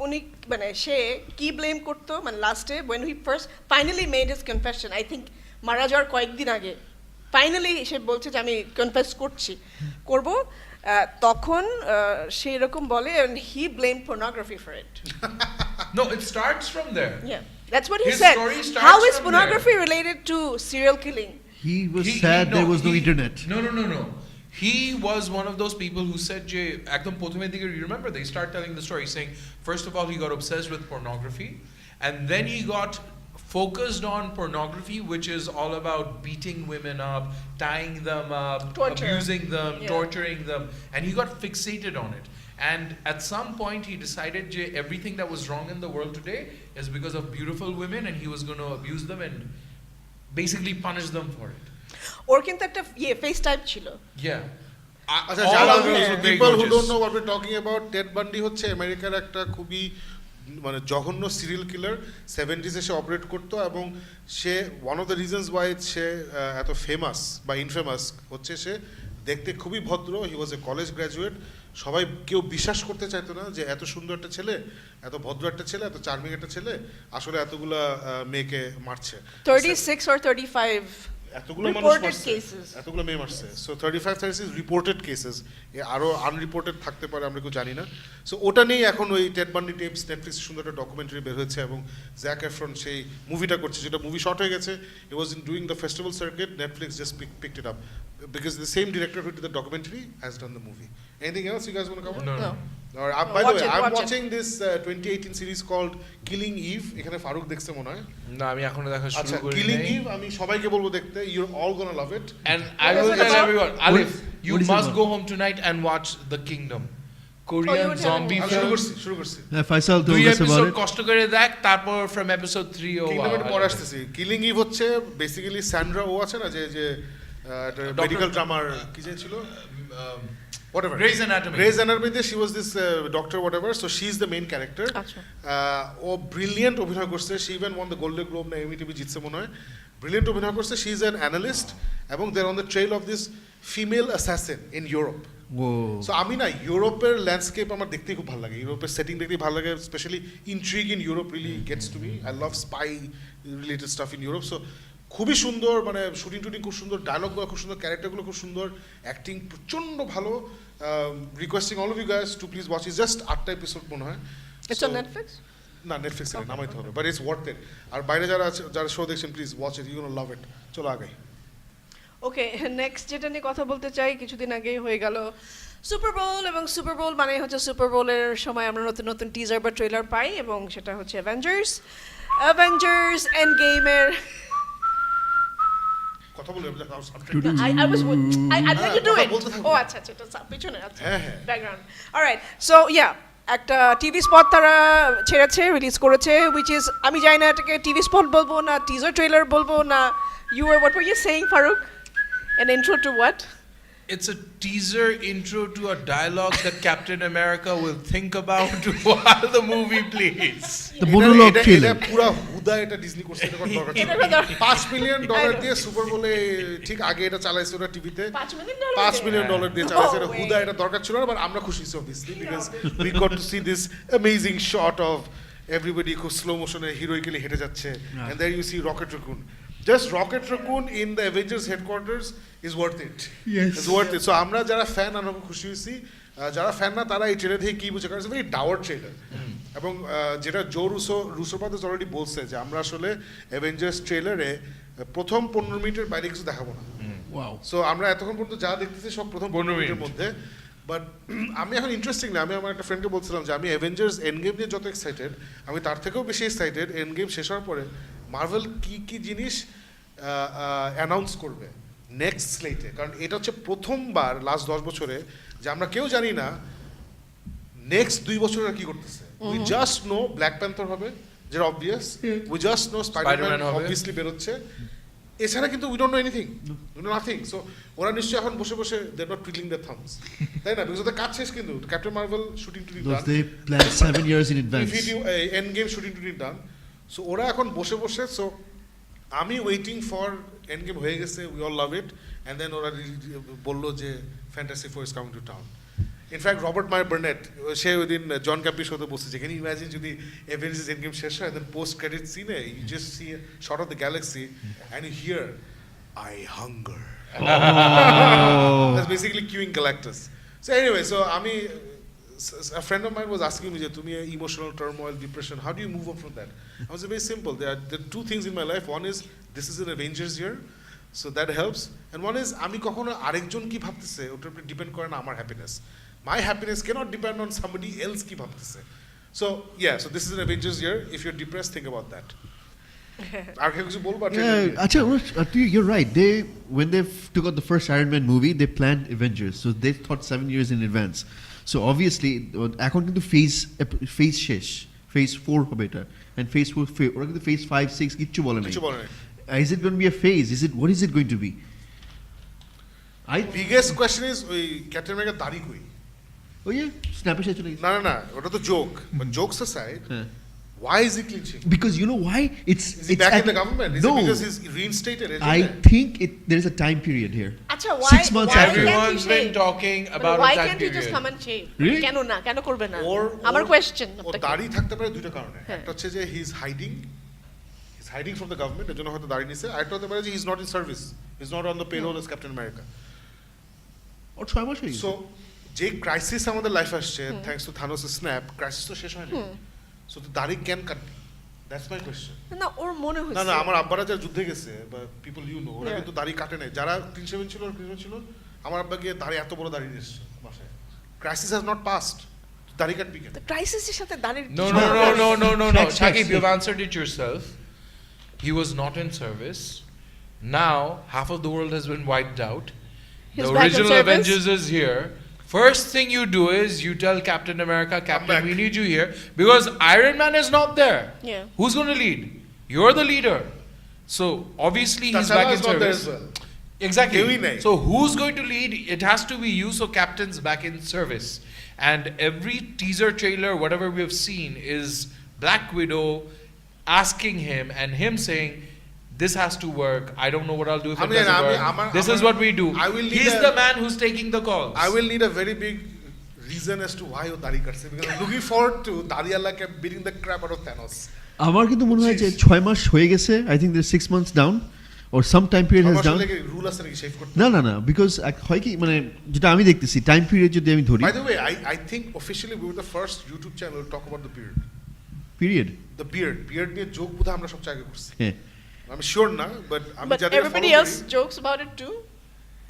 উনি মানে সে কি blame করতো মানে লাস্টে when he first finally made his confession, I think মারা যাওয়ার কয়েকদিন আগে ফাইনালি সে বলছে যে আমি কনফেস করব তখন সে এরকম বলে and he blamed pornography for it.
No, it starts from there.
Yeah, that's what he
His
said.
story starts
How is
from
pornography related to serial killing?
He was sad there was no internet.
No. He was one of those people who said, "Je, ekdom prothome dike, you remember they start telling the story saying, first of all, he got obsessed with pornography, and then he got focused on pornography, which is all about beating women up, tying them up,
Torture.
abusing them,
Yeah.
torturing them, and he got fixated on it. And at some point, he decided je, everything that was wrong in the world today is because of beautiful women, and he was going to abuse them and basically punish them for it."
ওর কিন্তু একটা face type ছিল
Yeah.
আচ্ছা
All
যারা
of those were very
people who
gorgeous.
don't know what we're talking about, Ted Bundy হচ্ছে আমেরিকার একটা খুবই মানে জঘন্য সিরিয়াল কিলার 70s সে অপারেট করতো এবং সে one of the reasons why সে এত ফেমাস বা ইনফেমাস হচ্ছে সে দেখতে খুবই ভদ্র, হি ওয়াজ এ কলেজ গ্র্যাজুয়েট, সবাই কেউ বিশ্বাস করতে চাইতো না যে এত সুন্দর একটা ছেলে, এত ভদ্র একটা ছেলে, এত চার্মিং একটা ছেলে আসলে এতগুলা মেয়েকে মারছে
36 or 35
এতগুলো মানুষ
reported
মারছে,
cases.
এতগুলো মেয়ে মারছে। সো 35-36 রিপোর্টেড কেসেস, আরও আনরিপোর্টেড থাকতে পারে, আমরা কেউ জানি না। সো ওটা নিয়েই এখন ওই টেড বান্ডি টেপস নেটফ্লিক্সে সুন্দর একটা ডকুমেন্টারি বের হয়েছে এবং জ্যাক এফরন সেই মুভিটা করছে, যেটা মুভি শর্ট হয়ে গেছে। It was in doing the festival circuit, Netflix just picked it up because the same director who did the documentary has done the movie. Anything else you guys want to cover?
No.
Or, by the
Watch
way,
it,
I'm
watch it.
watching this 2018 series called Killing Eve. এখানে ফারুক দেখছে মনে হয়।
না আমি এখনো দেখা
আচ্ছা,
শুরু করি
Killing
নাই।
Eve আমি সবাইকে বলবো দেখতে, you're all gonna love it.
And I
What
will
is it
tell
about?
everyone, Alif, you
what is it
must
about?
go home tonight and watch The Kingdom.
you
Korean
were telling
zombie
me.
আমি শুরু
film.
করছি।
Faisal told
দুই
us about
episode
it.
কষ্ট করে দেখ, তারপর from episode 3 O
kingdom এর পরে আসতেছি। কিলিং ইভ হচ্ছে বেসিক্যালি স্যান্ড্রা ও আছে না যে মেডিকেল ড্রামার কি যে ছিল whatever
Grey's Anatomy.
Grey's Anatomy she was this doctor whatever, so she's the main character.
আচ্ছা
ও ব্রিলিয়েন্ট অভিনয় করছে, she even won the golden globe না এমি টিভি জিতছে মনে হয়, ব্রিলিয়েন্ট অভিনয় করছে। she is an analyst এবং they're on the trail of this female assassin in Europe.
Whoa.
So আমি না ইউরোপের ল্যান্ডস্কেপ আমার দেখতেই খুব ভালো লাগে, ইউরোপের সেটিং দেখতেই ভালো লাগে, specially intrigue in Europe really Gates to me, I love spy related staff in Europe. So খুবই সুন্দর, মানে শুটিং টুটিং খুব সুন্দর, ডায়লগগুলো খুব সুন্দর, ক্যারেক্টারগুলো খুব সুন্দর, অ্যাক্টিং প্রচণ্ড ভালো। Requesting all of you guys to please watch, is just 8টা এপিসোড মনে হয়।
ইটস অন নেটফ্লিক্স
না নেটফ্লিক্সে নামাইতে হবে, বাট ইটস ওয়ার্থ ইট। আর বাইরে যারা আছে, যারা শো দেখছেন, please watch it, you gonna love it. চলো আগে।
ওকে, নেক্সট যেটা নিয়ে কথা বলতে চাই, কিছুদিন আগেই হয়ে গেল সুপার বোল, এবং সুপার বোল মানে হচ্ছে সুপার বোলের সময় আমরা নতুন নতুন টিজার বা ট্রেলার পাই, এবং সেটা হচ্ছে অ্যাভেঞ্জার্স এন্ড গেমের।
কথা বলে
I was I'd let you do
কথা
it.
বলতে থাকো।
ও আচ্ছা আচ্ছা, এটা পিছনে আছে
হ্যাঁ, হ্যাঁ।
ব্যাকগ্রাউন্ড। অলরাইট, সো ইয়া, একটা টিভি স্পট তারা ছেড়েছে, রিলিজ করেছে, হুইচ ইজ, আমি জানি না এটাকে টিভি স্পট বলবো না টিজার ট্রেলার বলবো না। What were you saying, Farooq? An intro to what?
It's a teaser intro to a dialogue that Captain America will think about while the movie plays.
The monologue
এটা
trailer.
পুরো হুদা এটা Disney করছে, এটা করার দরকার ছিল
এটা
না।
দরকার-
$5 মিলিয়ন
I know.
দিয়ে সুপার বোলে ঠিক আগে এটা চালাইছে ওরা টিভিতে,
$5 million?
$5 মিলিয়ন দিয়ে চালাইছে। এটা
No
হুদা
way.
এটা দরকার ছিল না, বাট আমরা খুশি obviously because we got to see this amazing shot of everybody খুব স্লো মোশনে হিরোইক্যালি হেঁটে যাচ্ছে, and there you see Rocket Raccoon. Just Rocket Raccoon in the Avengers headquarters is worth it,
Yes.
Is worth it. So আমরা যারা fan, আমরা খুব খুশি হয়েছি। যারা ফ্যান না তারা এই ট্রেলার দেখে কি বুঝে, কারণ ভেরি ডাওয়ার ট্রেলার। এবং যেটা রুসোপাদ অলরেডি বলছে যে আমরা আসলে অ্যাভেঞ্জার্স ট্রেলারে প্রথম 15 মিনিটের বাইরে কিছু দেখাবো না।
Wow.
সো আমরা এতক্ষণ পর্যন্ত যা দেখতেছি সব প্রথম 15 মিনিটের মধ্যে। বাট আমি এখন ইন্টারেস্টিং না, আমি আমার একটা ফ্রেন্ডকে বলছিলাম যে আমি অ্যাভেঞ্জার্স এন্ড গেম নিয়ে যত এক্সাইটেড, আমি তার থেকেও বেশি এক্সাইটেড এন্ড গেম শেষ হওয়ার পরে মার্ভেল কি কি জিনিস অ্যানাউন্স করবে নেক্সট স্লেটে। কারণ এটা হচ্ছে প্রথমবার লাস্ট 10 বছরে যে আমরা কেউ জানি না নেক্সট 2 বছরে কি করতেছে। We just know Black Panther হবে, যেটা obvious, we just know Spiderman
হবে।
অবভিয়াসলি বেরোচ্ছে, এছাড়া কিন্তু we don't know anything, we know nothing. So ওরা নিশ্চয়ই এখন বসে বসে they not twiddling the thumbs, তাই না? বিকজ ওদের কাজ শেষ, কিন্তু ক্যাপ্টেন মার্ভেল শুটিং টুটিং
Those
done,
they planned 7 years in advance.
Infinity Endgame shooting টুটিং ডান। সো ওরা এখন বসে বসে সো আমি ওয়েটিং ফর এন্ড গেম হয়ে গেছে we all love it and then ওরা বললো যে fantastic 4 is coming to town in fact Robert my Burnett সে ওই দিন জন ক্যাপির সাথে বসেছে ক্যান ইউ ইমাজিন যদি অ্যাভেঞ্জার্স এন্ড গেম শেষ হয় দেন পোস্ট ক্রেডিট সিনে you just see shot of the galaxy and you hear I hunger that's basically cueing Galactus so anyway so আমি a friend of mine was asking me, "Tumi emotional turmoil, depression. How do you move on from that?" I was very simple. There are two things in my life. One is this is an Avengers year, so that helps. And one is আমি কখনো আরেকজন কি ভাবতেছে ওটার উপর depend করে না আমার happiness. My happiness cannot depend on somebody else কি ভাবতেছে. So yeah, so this is an Avengers year. If you're depressed, think about that. আর কেউ কিছু বলবা?
আচ্ছা, you're right. They when they took out the first Iron Man movie, they planned Avengers, so they thought 7 years in advance. So obviously, এখন কিন্তু phase শেষ, phase 4 হবে এটা, and phase 4 ওরা কিন্তু phase 5, 6 কিচ্ছু বলে নাই. Is it going to be a phase? What is it going to be?
Biggest question is ওই ক্যাপ্টেন আমেরিকা দাড়ি কই?
Oh yeah, snapper চলে গেছে.
না ওটা তো joke, but jokes aside, why is he clinching?
Because you know why?
Is he back in the government? Is it because he's reinstated?
I think there is a time period here.
Acha, why?
6 months
why
after.
Everyone's been talking about
why
a time
can't he just
period.
come and shave?
Really?
কেন করবে না?
Or
আমার question.
ওর দাড়ি থাকতে পারে দুইটা কারণে। একটা হচ্ছে যে he is hiding from the government, এজন্য হয়তো দাড়ি নিছে। আরেকটা হতে পারে যে he is not in service. He is not on the payroll as Captain America.
Or 6 মাস হয়ে গেছে.
So যে ক্রাইসিস আমাদের লাইফে আসছে থ্যাঙ্কস টু থানোসের স্ন্যাপ, ক্রাইসিস তো শেষ হয়নি। সো তো দাড়ি can cut. That's my question.
না ওর মনে হচ্ছে
না আমার আব্বারা যারা যুদ্ধে গেছে বা পিপল ইউ নো ওরা কিন্তু দাড়ি কাটে নাই। যারা ক্লিন ছিল আমার আব্বা গিয়ে দাড়ি এত বড় দাড়ি নিয়ে এসেছে বাসায়। Crisis has not passed. দাড়ি কাটবি কেন?
the crisis এর সাথে দাঁড়িয়ে
No. Shakib, you've answered it yourself. He was not in service. Now half of the world has been wiped out.
He's
The
back in
original
service.
Avengers is here. First thing you do is you tell Captain America, Captain, we need you here because Iron Man is not there.
Yeah.
Who's going to lead? You're the leader. So obviously he's back in
not there
service.
as well.
Exactly.
কেউই নাই।
So who's going to lead? It has to be you. So Captain's back in service. And every teaser trailer, whatever we have seen, is Black Widow asking him and him saying, this has to work. I don't know what I'll do if it doesn't work. This is what we do. He's the man who's taking the calls.
I will need a very big reason as to why ও দাড়ি কাটছে because I'm looking forward to দাড়িওয়ালা kept beating the crap out of Thanos.
আমার কিন্তু মনে হয় যে 6 মাস হয়ে গেছে. I think there's 6 months down or some time period has down.
Rule আছে নাকি শেভ করতে?
না because হয় কি মানে যেটা আমি দেখতেছি টাইম পিরিয়ড যদি আমি ধরি.
By the way, I think officially we were the first YouTube channel to talk about the beard. The beard নিয়ে জোক বোধহয় আমরা সবচেয়ে আগে করছি।
হ্যাঁ
আমি শিওর না বাট আমি
but
যাদের
everybody else jokes about it too.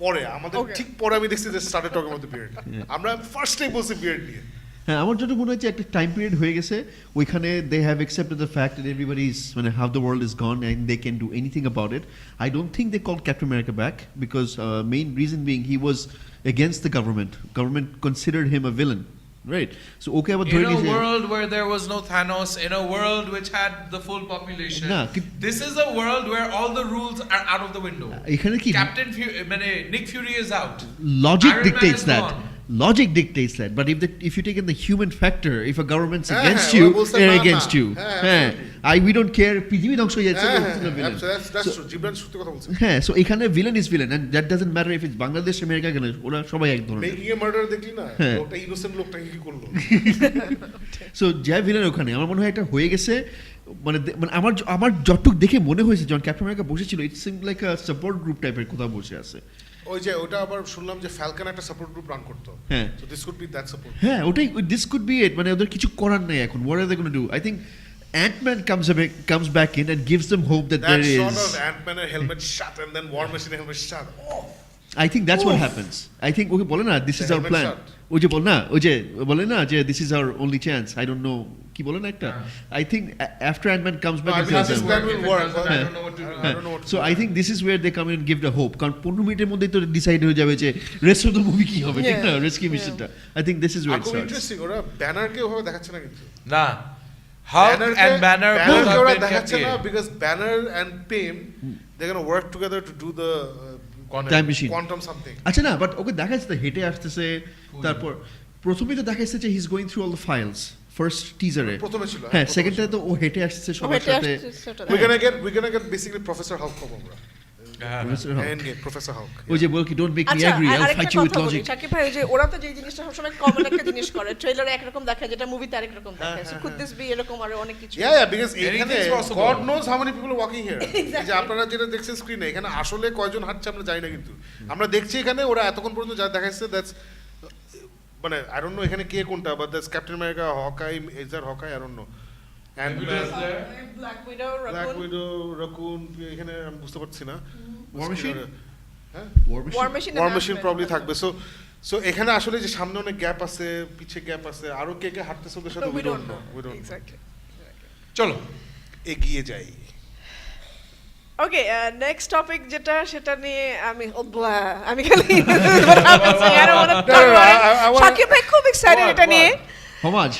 পরে আমাদের ঠিক পরে আমি দেখছি যে started talking of the beard. আমরা ফার্স্ট টাইম বলছি বিয়ার্ড নিয়ে।
হ্যাঁ আমার যেটা মনে হচ্ছে একটা টাইম পিরিয়ড হয়ে গেছে ওইখানে they have accepted the fact that everybody is মানে how the world is gone and they can do anything about it. I don't think they call Captain America back because main reason being he was against the government considered him a villain, right? So okay about
in a world where there was no Thanos, in a world which had the full population, this is a world where all the rules are out of the window. Captain Nick Fury is out.
Logic dictates that. But if you take in the human factor, if a government's against you, they're against you. We don't care. পৃথিবী ধ্বংস হয়ে যাচ্ছে
that's true. Jibran সত্যি কথা বলছে।
হ্যাঁ so এখানে villain is villain and that doesn't matter if it's Bangladesh America কেন ওরা সবাই এক ধরনের।
মেকিং এ মার্ডার দেখলি না ওটা ইনোসেন্ট লোকটাকে কি করলো?
সো যে villain ওখানে আমার মনে হয় এটা হয়ে গেছে মানে আমার যতটুকু দেখে মনে হয়েছে যখন ক্যাপ্টেন আমেরিকা বসেছিল it seem like a support group টাইপের কোথাও বসে আছে।
ওই যে ওটা আবার শুনলাম যে ফ্যালকন একটা সাপোর্ট গ্রুপ রান করতো। So this could be that support.
হ্যাঁ ওটাই দিস কুড বি ইট মানে ওদের কিছু করার নাই এখন what are they going to do? I think Ant-Man comes back in and gives them hope that there is
that sort of Ant-Man helmet shut and then War Machine helmet shut.
I think that's what happens. I think ওকে বলে না this is our plan. ওই যে বলে না যে this is our only chance. I don't know কি বলে না একটা I think after Ant-Man comes back
this plan will work.
I don't know what to do.
So I think this is where they come in and give the hope কারণ 15 মিনিটের মধ্যেই তো decide হয়ে যাবে যে রেস্ট অফ দ্য মুভি কি হবে ঠিক না রেস্কিউ মিশনটা I think this is where it starts.
Interesting ওরা ব্যানারকে ওভাবে দেখাচ্ছে না কিন্তু
না Hulk and Banner both have been kept
here because Banner and Pym they're going to work together to do the
time machine
quantum something.
আচ্ছা না but ওকে দেখাচ্ছে হেঁটে আসতেছে তারপর প্রথমেই তো দেখাচ্ছে যে he is going through all the files first টিজারে
প্রথমে ছিল,
হ্যাঁ
প্রথমে
সেকেন্ডে
ছিল।
তো ও হেঁটে আসছে
ও
সবার
হেঁটে
সাথে
আসছে ওটা
we're gonna get basically Professor Hulk পাবো আমরা।
Professor Hulk।
Endgame, Professor Hulk.
ওই যে বল কি ডোন্ট মেক মি
আচ্ছা
অ্যাগ্রি আইল
আরেকটা
ফাইট ইউ উইথ
কথা বলি
লজিক
শাকিব ভাই, ওই যে ওরা তো যে জিনিসটা সবসময় কমন একটা জিনিস করে, ট্রেলারে একরকম দেখায় যেটা মুভিতে আরেক রকম দেখায়, সো কুড দিস বি এরকম আরো অনেক কিছু?
Yeah, because
Anything
এখানে
is possible.
God knows how many people are walking here.
Exactly.
এই যে আপনারা যেটা দেখছেন স্ক্রিনে, এখানে আসলে কয়জন হাঁটছে আমরা জানি না, কিন্তু আমরা দেখছি এখানে ওরা এতক্ষণ পর্যন্ত যা দেখাচ্ছে দ্যাটস মানে আই ডোন্ট নো এখানে কে কোনটা, but that's Captain America, Hawkeye, either Hawkeye, I don't know, and
Black Widow,
Black Widow, Raccoon, এখানে আমি বুঝতে পারছি না।
War Machine?
হ্যাঁ,
War Machine,
War Machine probably থাকবে। সো এখানে আসলে যে সামনে অনেক গ্যাপ আছে, পিছে গ্যাপ আছে, আরো কে কে হাঁটতেছে ওদের সাথে
we don't no
we don't know.
Exactly.
চলো
এগিয়ে যাই।
ওকে, নেক্সট টপিক যেটা, সেটা নিয়ে আমি খালি শাকিব ভাই খুব এক্সাইটেড এটা নিয়ে।
সমাজ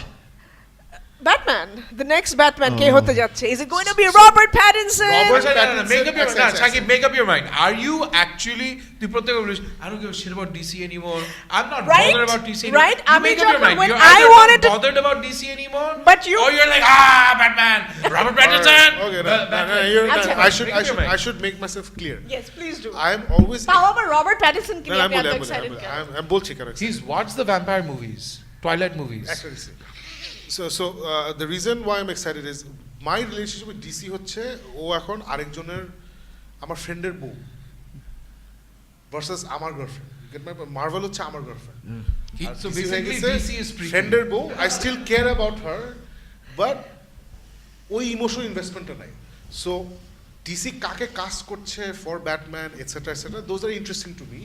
ব্যাটম্যান, দ্য নেক্সট ব্যাটম্যান কে হতে যাচ্ছে? Is it going to be Robert Pattinson?
Robert-
Make up your
Pattinson,
mind. Shakib, make up your mind. Are you actually the প্রত্যেক I don't give a shit about DC anymore. I'm not
Right?
bothered about DC anymore.
Right?
You
আমি
make up your
যখন-
mind.
when
You're
I
either
wanted
not
to-
bothered about DC anymore,
But you-
or you're like Batman, Robert Pattinson.
Okay,
Batman.
আচ্ছা,
Make up your mind.
I should make myself clear.
Yes please do.
I am always
তাও আবার Robert Pattinson কে নিয়ে আপনি এত excited কেন?
I'm বলছি কেন।
He's watched the vampire movies, Twilight movies.
Actually, so the reason why I'm excited is my relationship with DC হচ্ছে ও এখন আরেকজনের আমার ফ্রেন্ডের বউ ভার্সাস আমার গার্লফ্রেন্ড। গেট মাই মার্ভেল হচ্ছে আমার girlfriend.
So basically, DC is freaking.
ফ্রেন্ডের বউ, I still care about her, but ওই ইমোশনাল ইনভেস্টমেন্টটা নাই। সো ডিসি কাকে কাস্ট করছে for Batman etcetera etcetera, those are interesting to me,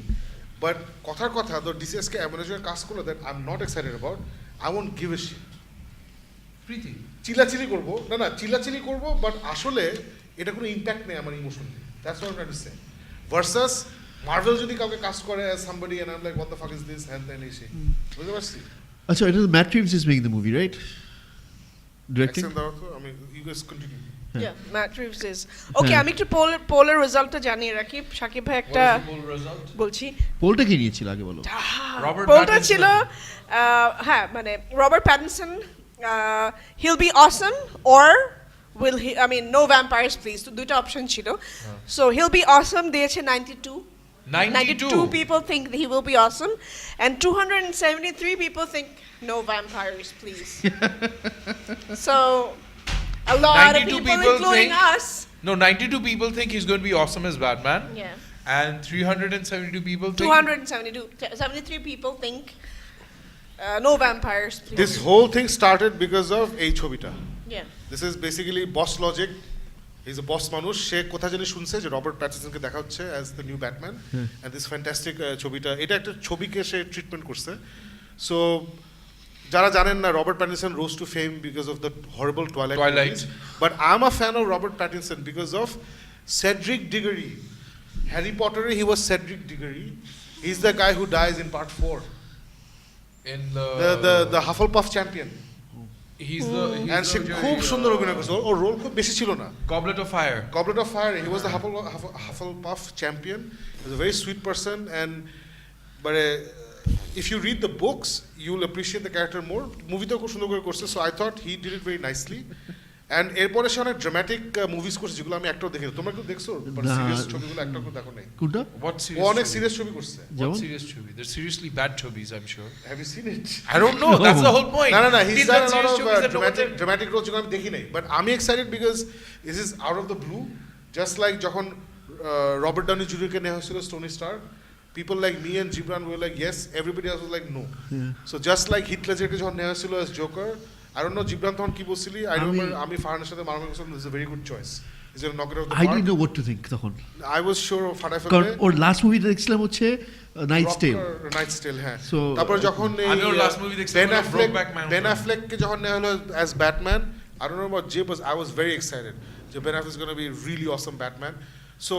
but কথার কথা তো ডিসি আজকে এমন একজনের কাস্ট করলো that I am not excited about. I won't give a shit.
Preeti.
চিল্লাচিল্লি করবো না চিল্লাচিল্লি করবো, বাট আসলে এটা কোনো ইম্প্যাক্ট নেই আমার emotionally. That's what I say. Versus Marvel যদি কাউকে কাস্ট করে as somebody and I am like what the fuck is this হ্যান ত্যান এসে, বুঝতে পারছি?
আচ্ছা এটা Matt Reeves is making the movie right directing
action দাও তো, আমি you guys continue.
Yeah, Matt Reeves is. Okay,
হ্যাঁ।
আমি একটু পোলের রেজাল্টটা জানিয়ে রাখি। শাকিব ভাই একটা
What is the full result?
বলছি,
পোলটা কি নিয়েছিল আগে বলো
Robert
পোলটা
Pattinson.
ছিল হ্যাঁ মানে Robert Pattinson, he'll be awesome or will he, I mean no vampires please, তো দুইটা অপশন ছিল। So he'll be awesome দিয়েছে 92
92
people think that he will be awesome, and 273 people think no vampires please. So a lot of
92
people
people
including
think-
us.
No, 92 people think he's going to be awesome as Batman.
Yeah.
And 372 people think
73 people think no vampires please.
This whole thing started because of এই ছবিটা।
Yeah.
This is basically boss logic. He's a boss মানুষ, সে কোথা জানি শুনছে যে Robert প্যাটিনসনকে দেখা হচ্ছে as the new Batman, and this fantastic ছবিটা, এটা একটা ছবিকে সে ট্রিটমেন্ট করছে। সো যারা জানেন না, Robert Pattinson rose to fame because of the horrible Twilight, but I am a fan of Robert Pattinson because of Cedric Diggory. Harry পটারে he was Cedric Diggory, he is the guy who dies in part 4,
in
the Hufflepuff champion,
he's the
and সে খুব সুন্দর অভিনয় করছে। ওর role খুব বেশি ছিল না।
Goblet of Fire.
Goblet of Fire, he was the Hufflepuff champion. He was a very sweet person, but if you read the books, you'll appreciate the character more. Movie তো খুব সুন্দর করে করছে, so I thought he did it very nicely. And এরপরে সে অনেক dramatic movies করছে যেগুলো আমি একটাও দেখিনি। তোমরা কি দেখছো?
না।
সিরিয়াস ছবিগুলো একটাও দেখো নাই।
কোনটা
What
ও
serious?
অনেক
movie?
সিরিয়াস ছবি করছে।
What
যেমন?
serious movie? They're seriously bad chobis, I'm sure.
Have you seen it?
I don't know. That's the whole point.
না he's
He's
done
done
a lot
serious
of
chobis that no one did.
dramatic roles যেগুলো আমি দেখি নাই, but আমি excited because this is out of the blue, just like যখন Robert Downey জুনিয়রকে নেওয়া হয়েছিল stony star, people like me and Gibran were like yes, everybody else was like no. So just like Heath Ledgerকে যখন নেওয়া হয়েছিল as Joker, I don't know Gibran তখন কি বলছিলি, I remember আমি ফারহানের সাথে মারামারি করছিলাম, this is a very good choice, he's gonna knock it out of the
I
park.
Didn't know what to think তখন
I was sure ফাটাই
কারণ
ফেলবে।
ওর লাস্ট মুভিটা দেখছিলাম হচ্ছে নাইটস টেল
নাইটস টেল, হ্যাঁ।
So,
তারপর যখন
আমি ওর last movie দেখছিলাম, Brokeback Mountain.
বেন অ্যাফ্লেককে যখন নেওয়া হলো as Batman, I don't know about Jay, but I was very excited যে Ben Affleck is going to be a really awesome Batman. So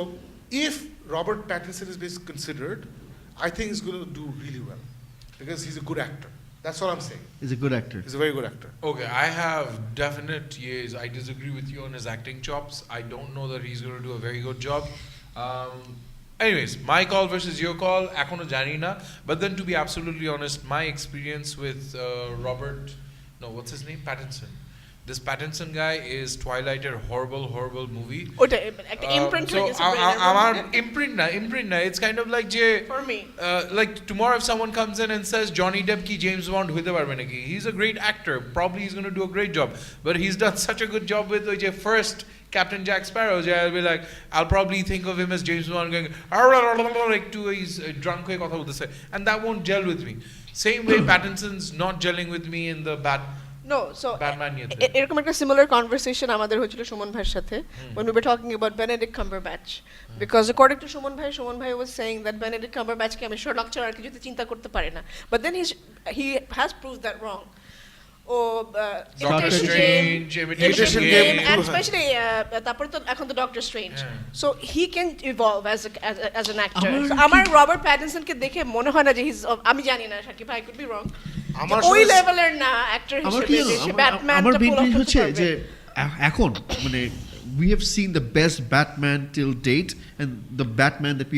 if Robert Pattinson is being considered, I think he's going to do really well because he's a good actor. That's all I'm saying.
Is a good actor
He's a very good actor.
Okay, I have definite years. I disagree with you on his acting chops. I don't know that he's going to do a very good job. Anyways, my call versus your call. Echono jani na. But then, to be absolutely honest, my experience with Robert No, what's his name? Pattinson. This Pattinson guy is Twilighter horrible movie.
ওটা একটা imprint হয়ে গেছে brain এর
আমার
মধ্যে।
imprint না, it's kind of like যে
For me.
like tomorrow if someone comes in and says Johnny Depp ki James Bond হইতে পারবে নাকি, he's a great actor, probably he's going to do a great job, but he's done such a good job with ওই যে first Captain Jack Sparrow, I'll be like, I'll probably think of him as James Bond going like to he's drunk হয়ে কথা বলতেছে, and that won't gel with me. Same way Pattinson's not gelling with me in the
No, so
Batman
এরকম একটা similar conversation আমাদের হয়েছিল সুমন ভাইয়ের সাথে when we were talking about Benedict Cumberbatch, because according to Suman ভাই was saying that Benedict Cumberbatch কে আমি Sherlock ছাড়া আর কিছুতে চিন্তা করতে পারি না, but then he has proved that wrong.
Doctor Strange,
Imitation Game, and
prove-
especially তারপরে তো এখন তো Doctor Strange, so he can evolve as an actor. So আমার রবার্ট প্যাটিনসন কে দেখে মনে হয় না যে আমি জানি না শাকিব ভাই, I could be wrong,
আমার
ওই
আসলে-
লেভেলের না অ্যাক্টর
আমার
হিসেবে
কি
যে
জানো,
সে ব্যাটম্যান
আমার মেইন জিনিস হচ্ছে যে এখন মানে we have seen the best Batman till date and the Batman that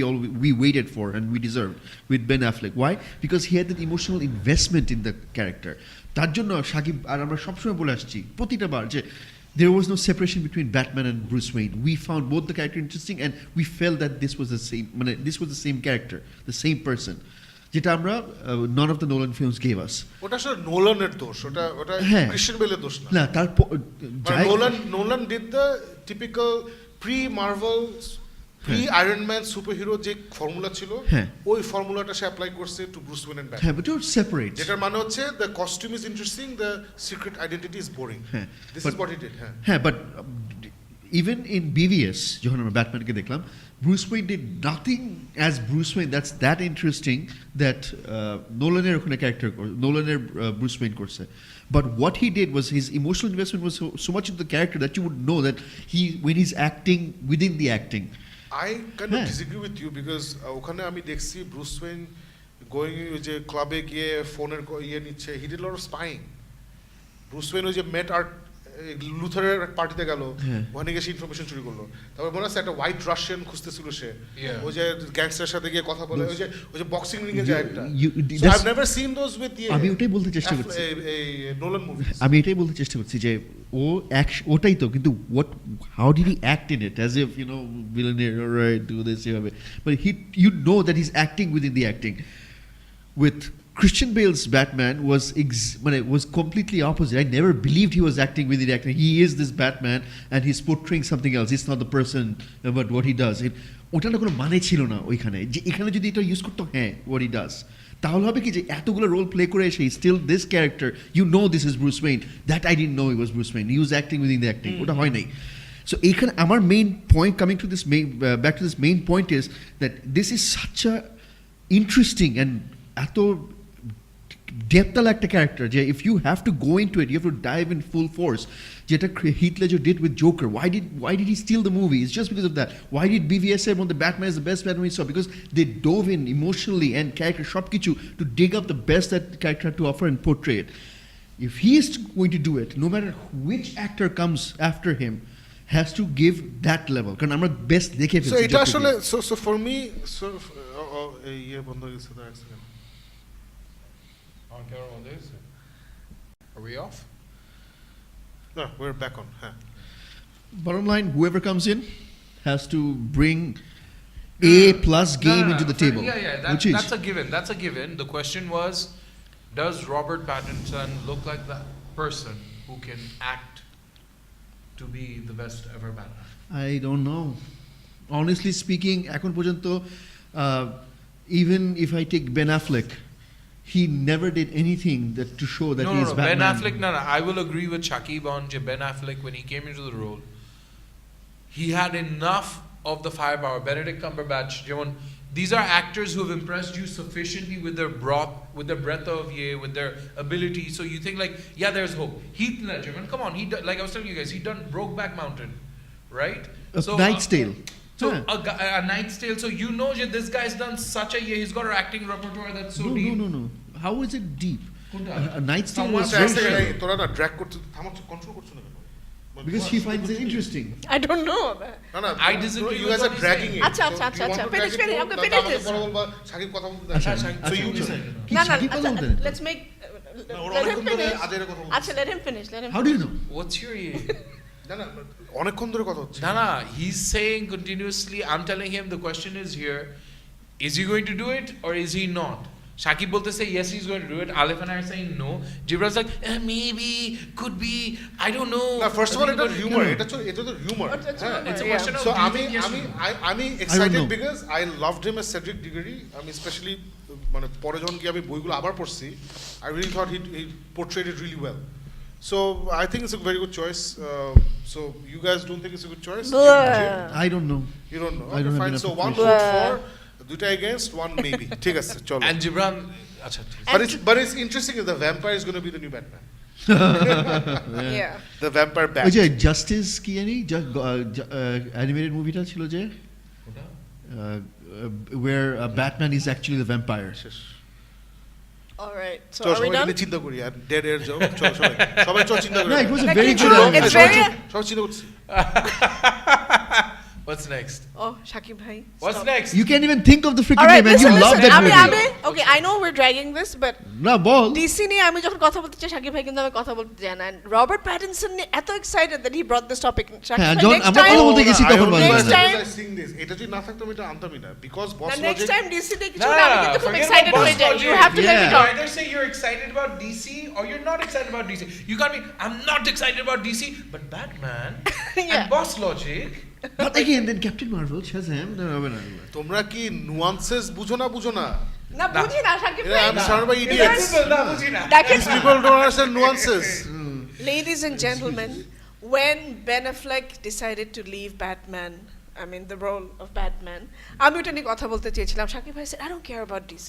we waited for and we deserved with Ben Affleck. Why? Because he had that emotional investment in the character. তার জন্য শাকিব আর আমরা সবসময় বলে আসছি প্রতিটা বার যে there was no separation between Batman and Bruce Wayne. We found both the character interesting and we felt that this was the same character, the same person. যেটা আমরা none of the Nolan films gave us.
ওটা আসলে নোলানের দোষ, ওটা
হ্যাঁ।
Christian বেলের দোষ না।
না
Nolan did the typical pre-Marvel pre-Iron Man superhero যে ফর্মুলা ছিল,
হ্যাঁ।
ওই ফর্মুলাটা সে অ্যাপ্লাই করছে টু ব্রুস ওয়েন এন্ড
হ্যাঁ,
ব্যাটম্যান,
but you're separate.
যেটার মানে হচ্ছে the costume is interesting, the secret identity is boring.
হ্যাঁ,
This
but-
is what he did. হ্যাঁ,
হ্যাঁ, বাট ইভেন ইন বিভিএস যখন আমরা ব্যাটম্যানকে দেখলাম, Bruce Wayne did nothing as Bruce Wayne that interesting that নোলানের ওখানে ক্যারেক্টার নোলানের ব্রুস ওয়েন করছে, but what he did was his emotional investment was so much in the character that you would know that he when he is acting within the acting.
I kind of
হ্যাঁ।
disagree with you because ওখানে আমি দেখছি Bruce when going ওই যে ক্লাবে গিয়ে ফোনের ইয়ে নিচ্ছে, he did lot of spying. Bruce Wayne ওই যে মেট আর্ট লুথারের পার্টিতে গেল,
হ্যাঁ।
ওখানে গিয়ে সে ইনফরমেশন চুরি করলো, তারপর মনে আছে একটা হোয়াইট রাশিয়ান খুঁজতেছিল সে,
Yeah.
ওই যে গ্যাংস্টারের সাথে গিয়ে কথা বলে, ওই যে বক্সিং রিং এ যায় একটা।
You-
So I've never seen those with
আমি ওটাই বলতে চেষ্টা করছি।
Nolan movies.
আমি এটাই বলতে চেষ্টা করছি যে ওটাই তো, কিন্তু how did he act in it as if you know ভিলেনিয়ার রাইট ডু দিস এভাবে, but you know that he is acting within the acting. With Christian Bale's Batman was completely opposite. I never believed he was acting within the acting. He is this Batman and he's portraying something else. It's not the person but what he does. ওটা না কোনো মানে ছিল না ওইখানে, যে এখানে যদি এটা ইউজ করতো হ্যাঁ what he does, তাহলে হবে কি যে এতগুলো রোল প্লে করে এসে still this character you know this is Bruce Wayne, that I didn't know he was Bruce Wayne, he was acting within the acting. ওটা হয় নাই। So এইখানে আমার main point coming to this back to this main point is that this is such a interesting and এত ডেপথওয়ালা একটা character যে if you have to go into it, you have to dive in full force. যেটা Heath Ledger did with Joker. Why did he steal the movie? It's just because of that. Why did BVS say the Batman is the best Batman we saw? Because they dove in emotionally and character সবকিছু to dig up the best that the character had to offer and portray it. If he is going to do it, no matter which actor comes after him, has to give that level. কারণ আমরা best দেখে
So
ফেলছি।
এটা আসলে so for me এই ইয়ে বন্ধ হয়ে গেছে, এক second.
On camera on this. Are we off?
No, we're back on. হ্যাঁ।
Bottom line, whoever comes in has to bring A plus game into the table.
Yeah.
Which is
That's a given. That's a given. The question was, does Robert Pattinson look like that person who can act to be the best ever Batman?
I don't know. Honestly speaking, এখন পর্যন্ত even if I take Ben Affleck, he never did anything that to show that he is Batman.
Ben Affleck, no. I will agree with Shakib on Ben Affleck when he came into the role. He had enough of the firepower. Benedict Cumberbatch, these are actors who have impressed you sufficiently with their breadth of with their ability. So you think like, yeah, there's hope. Heath Ledger, man, come on. Like I was telling you guys, he done Brokeback Mountain, right?
A Knight's Tale.
So
Yeah.
a Knight's Tale. So you know that this guy's done such a he's got an acting repertoire that's so deep.
No. How is it deep?
কোনটা?
A Knight's Tale
Someone
was
আচ্ছা, এক
very
second,
shallow.
এই তোরা না drag করতে control করছো না কেন?
Because he finds it interesting.
I don't know.
না
I disagree
you
with
guys
what
are
he's
dragging
saying.
it.
আচ্ছা,
So
আচ্ছা,
do you want
আচ্ছা,
to
finish,
drag it
finish,
more?
I'm gonna
তাহলে
finish
আমাকে
this.
পরে বলবা, শাকিব কথা বলতে
আচ্ছা,
দেয়।
আচ্ছা,
So you
আচ্ছা,
decide.
কি
না,
শাকিব কথা বলতেন?
let's make
না, ওরা
let him
অনেকক্ষণ ধরে
finish.
আজের কথা বলছে।
আচ্ছা, let him finish.
How do you know?
What's your
না না অনেকক্ষণ ধরে কথা হচ্ছে
Nana, he's saying continuously, I'm telling him the question is here, is he going to do it or is he not? Shakib bolte say yes, he's going to do it. Alif and I are saying no. Gibran's like maybe, could be, I don't know.
না first of all এটা
Nothing
humour
about-
এটা তো humour
It's a
It's a
Yeah.
question of
So
do you
আমি
think yes or
আমি
no?
আমি excited
know.
Because I loved him as Cedric Diggory আমি specially মানে পরে যখন কি আমি বইগুলো আবার পড়ছি I really thought he portrayed it really well so I think it's a very good choice so you guys don't think it's a good choice
Blah.
I don't know.
You don't know
I don't have
fine
enough
so one
information.
Vote for দুইটা against one maybe ঠিক আছে চলো
And Gibran, acha,
but it's interesting that the vampire is going to be the new Batman
Yeah.
the vampire bat
ওই যে justice কি জানি animated মুভিটা ছিল যে where Batman is actually the vampire.
All right. So
চলো
are we
সবাই
done?
মিলে চিন্তা করি আর ডেড এর যাও চলো সবাই চলো চিন্তা করি
No, it was a
Like,
very
it's
good
true, it's
সবাই
very-
সবাই চিন্তা করছি
what's next?
Oh, Shakib bhai.
What's
stop.
next?
You can't even think of the freaking
All right,
name and you
listen,
love
listen.
that
Abi,
movie.
okay, I know we're dragging this, but
না বল
DC নিয়ে আমি যখন কথা বলতে চাই শাকিব ভাই কিন্তু আমি কথা বলতে চাই না and Robert Pattinson নিয়ে এত excited that he brought this topic. Shakib
হ্যাঁ
ভাই,
যখন
next
আমরা
time-
কথা বলতে গেছি
I
তখন
only
বলবো
Next
realized
time-
I sing this এটা যদি না থাকতো আমি এটা আনতামই না because boss
The next
logic
time DC তে কিছু
Nah,
হলে আমি কিন্তু খুব
forget
excited
about
হয়ে যাই.
Boss
You
Logic.
have to let me
Yeah.
You
talk.
either say you're excited about DC or you're not excited about DC. You can't be, I'm not excited about DC, but Batman
Yeah.
and Boss Logic.
But again, then Captain Marvel, Shazam, no, no, no, no.
তোমরা কি nuances বুঝো না
না বুঝি না Shakib
Yeah,
ভাই।
I'm surrounded by idiots.
দেখেন
These people don't understand nuances.
Ladies and gentlemen, when Ben Affleck decided to leave Batman, I mean the role of Batman, আমি ওটা নিয়ে কথা বলতে চেয়েছিলাম শাকিব ভাই said I don't care about DC.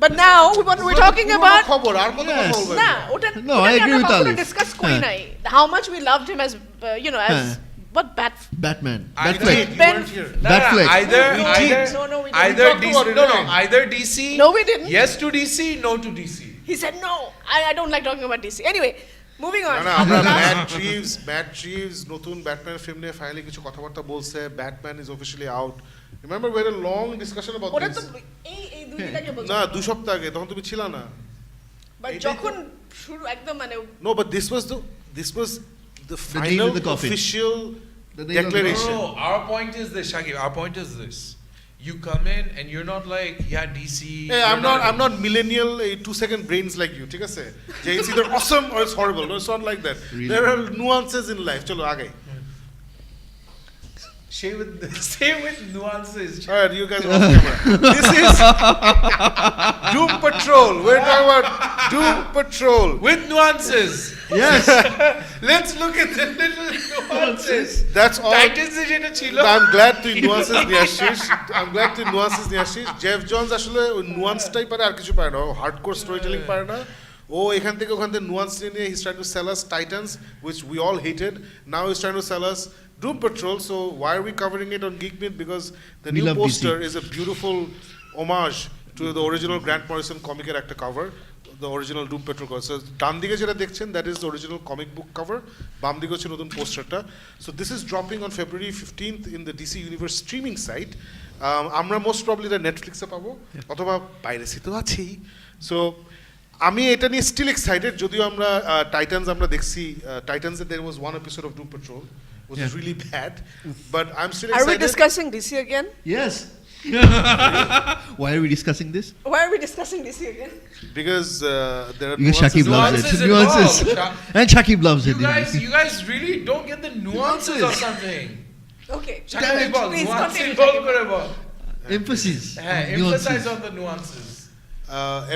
But now what we're talking
পুরোনো
about
খবর আর কত কথা
Yes.
বলবো
না ওটা
No,
ওটা
I
নিয়ে
agree
আমরা
with
কখনো
Alif.
discuss করি
হ্যাঁ।
নাই how much we loved him as as
হ্যাঁ।
what
Batman.
I
Batfleck.
You
Ben-
weren't here.
Either,
Batfleck.
We
either,
did. No, we didn't.
either
We talked
DC,
about it,
no, no,
right?
either DC.
No, we didn't.
Yes to DC, no to DC.
he said no I don't like talking about DC anyway moving on
না না আমরা mat Reeves নতুন Batman film নিয়ে finally কিছু কথাবার্তা বলছে Batman is officially out remember we had a long discussion about
ওটা তো
this
এই দুই দিন আগে বলছি
না 2 সপ্তাহ আগে তখন তুমি ছিল না
বাট
এটাই তো-
যখন শুরু একদম মানে
no but this was the
The nail
final
in the coffin.
official
The nail in the
declaration
No, our point is this, Shakib. Our point is this. You come in and you're not like, yeah, DC.
Hey,
you're
I'm not millennial 2-second brains like you ঠিক আছে যে it's either awesome or it's horrible no it's not like that
Really?
there are nuances in life চলো আগে
Say with nuances.
all right you guys are off camera this is Doom Patrol we're talking about Doom Patrol
With nuances.
Yes.
Let's look at the little nuances.
that's all
Titans এ যেটা ছিল।
I'm glad তুই nuances নিয়ে আসছিস I'm glad তুই nuances নিয়ে আসছিস Jeff Johns আসলে ওই nuanceটাই পারে আর কিছু পারে না ও হার্ডকোর স্টোরি টেলিং পারে না ও এখান থেকে ওখান থেকে nuance নিয়ে he's trying to sell us Titans which we all hated now he's trying to sell us Doom Patrol so why are we covering it on Geek Myth because the
We
new
love
poster
DC.
is a beautiful homage to the original Grant Morrison comic একটা cover the original Doom Patrol cover so ডান দিকে যেটা দেখছেন that is the original comic book cover বাম দিকে হচ্ছে নতুন পোস্টারটা so this is dropping on February 15th in the DC Universe streaming site আমরা মোস্ট প্রবলি এটা নেটফ্লিক্সে পাবো অথবা পাইরেসি তো আছেই সো আমি এটা নিয়ে স্টিল এক্সাইটেড যদিও আমরা টাইটানস আমরা দেখছি টাইটানসে there was one episode of Doom Patrol which is
Yeah.
really bad but I'm still
are we
excited
discussing DC again
Yes. Why are we discussing this?
why are we discussing DC again
because there are
Because
nuances
Shakib loves
Nuances
it.
involved,
Nuances.
Sha-
And Shakib loves it.
You guys really don't get the nuances of something.
okay
Shakib ball,
please
nuance
continue
involved করে বল।
Emphasis.
হ্যাঁ,
Nuances.
emphasize on the nuances.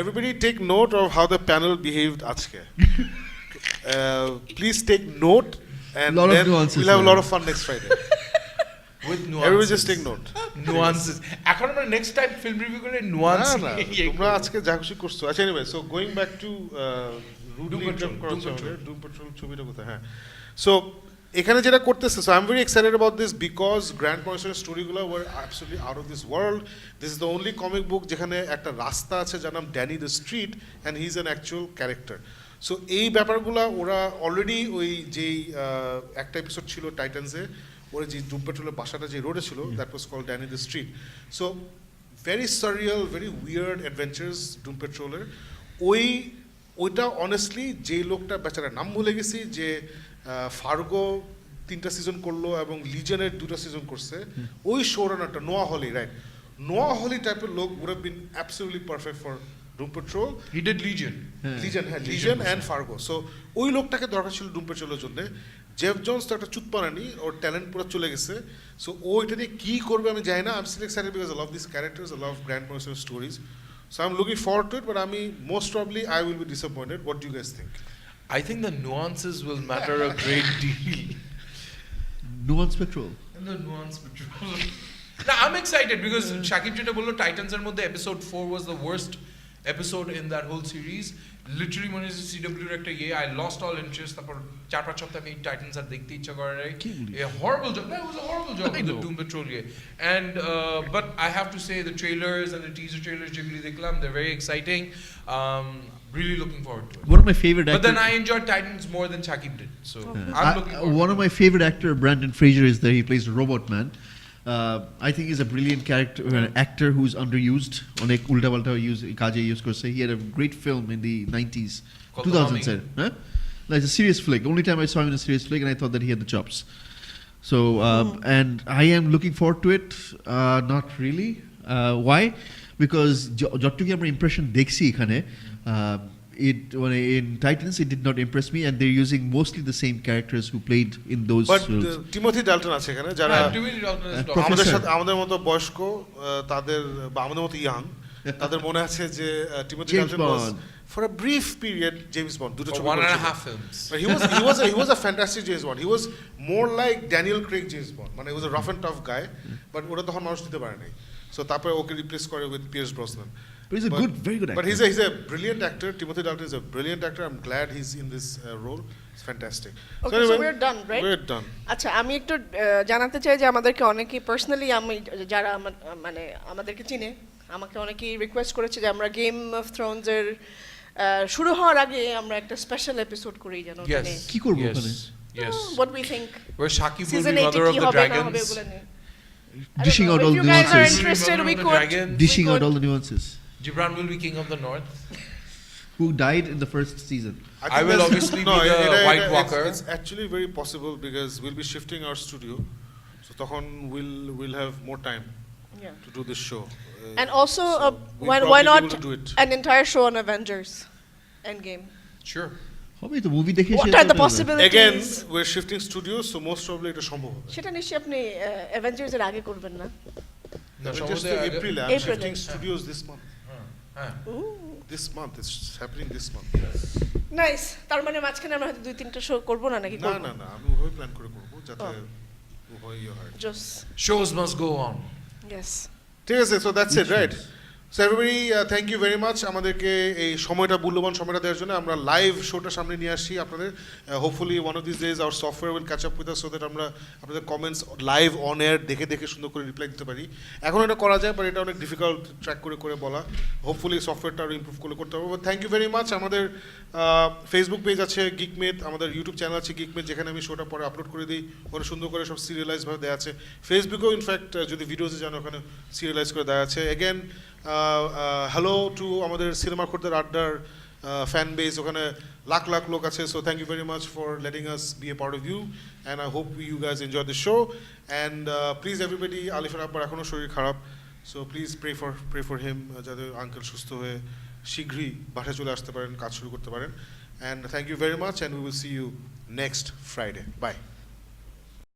everybody take note of how the panel behaved আজকে please take note and
Lot of
then
nuances,
we'll have a
yeah.
lot of fun next Friday
With nuances.
everybody just take note
Nuances. এখন আমরা next time film review করে nuance
না না
নিয়ে
তোমরা
করবো।
আজকে যা খুশি করছো আচ্ছা anyway so going back to
Doom
rudely
Patrol,
interrupt করা
Doom
হচ্ছে
Patrol.
আমাদের, Doom Patrol ছবিটা কোথায় হ্যাঁ so এখানে যেটা করতেছে so I'm very excited about this because Grant Morrison's স্টোরিগুলো were absolutely out of this world this is the only comic book যেখানে একটা রাস্তা আছে যার নাম Danny the Street and he's an actual character so এই ব্যাপারগুলো ওরা অলরেডি ওই যেই একটা এপিসোড ছিল টাইটানসে ওরা যে ডুম পেট্রোলের বাসাটা যে রোডে ছিল that was called Danny the Street so very surreal very weird adventures Doom পেট্রোলের ওই ওইটা অনেস্টলি যে লোকটা বেচারার নাম ভুলে গেছি, যে ফার্গো 3টা সিজন করলো এবং লিজেনের 2টা সিজন করছে, ওই শো রানারটা নোয়া হলি, রাইট, নোয়া হলি টাইপের লোক would have been absolutely perfect for Doom Patrol.
He did Legion.
Legion and Fargo. So ওই লোকটাকে দরকার ছিল ডুম পেট্রোলের জন্য। জেফ জনস তো একটা চুতপানানি, ওর ট্যালেন্ট পুরো চলে গেছে। সো ও এটা নিয়ে কী করবে আমি জানি না। I am still excited because I love this characters, I love grand personal stories. So I am looking forward to it, but আমি most probably I will be disappointed. What do you guys think?
I think the nuances will matter a great deal.
Nuance Patrol.
And the nuance patrol. Now I'm excited because Shakib Chita bollo Titans er moddhe episode 4 was the worst episode in that whole series. Literally mone hoyche CW er ekta I lost all interest. Tapor 4-5 সপ্তাহ আমি Titans আর দেখতে ইচ্ছা করে নাই. A horrible job. That was a horrible job with the Doom Patrol And but I have to say the trailers and the teaser trailers যেগুলি দেখলাম, they're very exciting. Really looking forward to it.
One of my favorite actors.
But then I enjoyed Titans more than Shakib did. So I'm looking forward
one
to
of my favorite actor, Brandon Fraser, is there. He plays the Robot Man. I think he's a brilliant character, actor who's underused. Onek ulta palta kaje use korche. He had a great film in the 90s,
Called
2000s. Like a serious flick. Only time I saw him in a serious flick, and I thought that he had the chops. So and I am looking forward to it. Not really. Why? Because যতটুকু আমার impression দেখছি এখানে, in Titans it did not impress me, and they're using mostly the same characters who played in those
but
roles.
Timothy Dalton আছে এখানে, যারা
Professor.
আমাদের সাথে আমাদের মতো বয়স্ক, তাদের বা আমাদের মতো ইয়াং, তাদের মনে আছে যে Timothy
James
Dalton was
Bond.
for a brief period James Bond, দুটো
for
ছবি
1.5 films.
But he was a fantastic James Bond. He was more like Daniel Craig James Bond. মানে he was a rough and tough guy, but ওটা তখন মানুষ দিতে পারে নাই। So তারপরে ওকে রিপ্লেস করে with Pierce Brosnan.
But he's a very good actor.
But he's a brilliant actor. Timothy Dalton is a brilliant actor. I'm glad he's in this role. It's fantastic.
Okay, so we're done, right?
We're done.
আচ্ছা, আমি একটু জানাতে চাই যে আমাদেরকে অনেকেই personally, আমি যারা মানে আমাদেরকে চিনে, আমাকে অনেকেই রিকোয়েস্ট করেছে যে আমরা গেম অফ থ্রোনস এর শুরু হওয়ার আগে আমরা একটা স্পেশাল এপিসোড করি যেন।
Yes.
কি করব ওখানে?
Yes.
What we think?
Where Shakib will
Season
be
8
mother of
কি
the
হবে না হবে
dragons.
ওগুলো নিয়ে।
Dishing out all
If
the
you guys are
nuances.
interested, we
Mother of the
could.
dragons.
Dishing out all the nuances.
Gibran will be king of the north.
Who died in the first season?
think
I will
there's-
obviously be the White Walker.
It's actually very possible because we'll be shifting our studio. So তখন we'll have more time
Yeah.
to do this show.
And also,
so we'll
why
probably be
not
able to do it.
an entire show on Avengers Endgame?
Sure.
হবে তো movie দেখে
What
শেষ
are the
করতে হবে।
possibilities?
Again, we're shifting studios, so most probably এটা সম্ভব হবে।
সেটা নিশ্চয়ই আপনি অ্যাভেঞ্জার্স এর আগে করবেন না?
No,
Just
সম্ভবত
April, I'm
April.
shifting studios this month.
হ্যাঁ।
This month, it's happening this month.
Nice. তার মানে মাঝখানে আমরা হয়তো 2-3টা শো করব না নাকি?
না না না, আমি ওভাবে প্ল্যান করে করবো যাতে উভয় ইয়ে হয়।
জোস।
Shows must go on.
Yes.
ঠিক আছে, so that's it, right? So everybody, thank you very much আমাদেরকে এই সময়টা, মূল্যবান সময়টা দেওয়ার জন্য। আমরা লাইভ শোটা সামনে নিয়ে আসছি আপনাদের। Hopefully one of this days our software will catch up with us so that আমরা আপনাদের কমেন্টস লাইভ অন এয়ার দেখে দেখে সুন্দর করে রিপ্লাই দিতে পারি। এখন এটা করা যায়, বাট এটা অনেক ডিফিকাল্ট ট্র্যাক করে করে বলা। হোপফুলি সফটওয়্যারটা আরও ইমপ্রুভ করলে করতে পারবো। Thank you very much. আমাদের ফেসবুক পেজ আছে গিকমেট, আমাদের ইউটিউব চ্যানেল আছে গিকমেট, যেখানে আমি শোটা পরে আপলোড করে দিই। ওখানে সুন্দর করে সব সিরিয়ালাইজভাবে দেওয়া আছে। ফেসবুকেও ইনফ্যাক্ট যদি ভিডিওসে জানো ওখানে সিরিয়ালাইজ করে দেওয়া আছে। এগেন হ্যালো টু আমাদের সিনেমা খোরদের আড্ডার ফ্যান বেস, ওখানে লাখ লাখ লোক আছে। So thank you very much for letting us be a part of you, and I hope you guys enjoy the show. And please everybody, আলিফের আব্বার এখনও শরীর খারাপ, so please pray for him, যাতে uncle সুস্থ হয়ে শীঘ্রই বাসায় চলে আসতে পারেন, কাজ শুরু করতে পারেন। And thank you very much, and we will see you next Friday. By.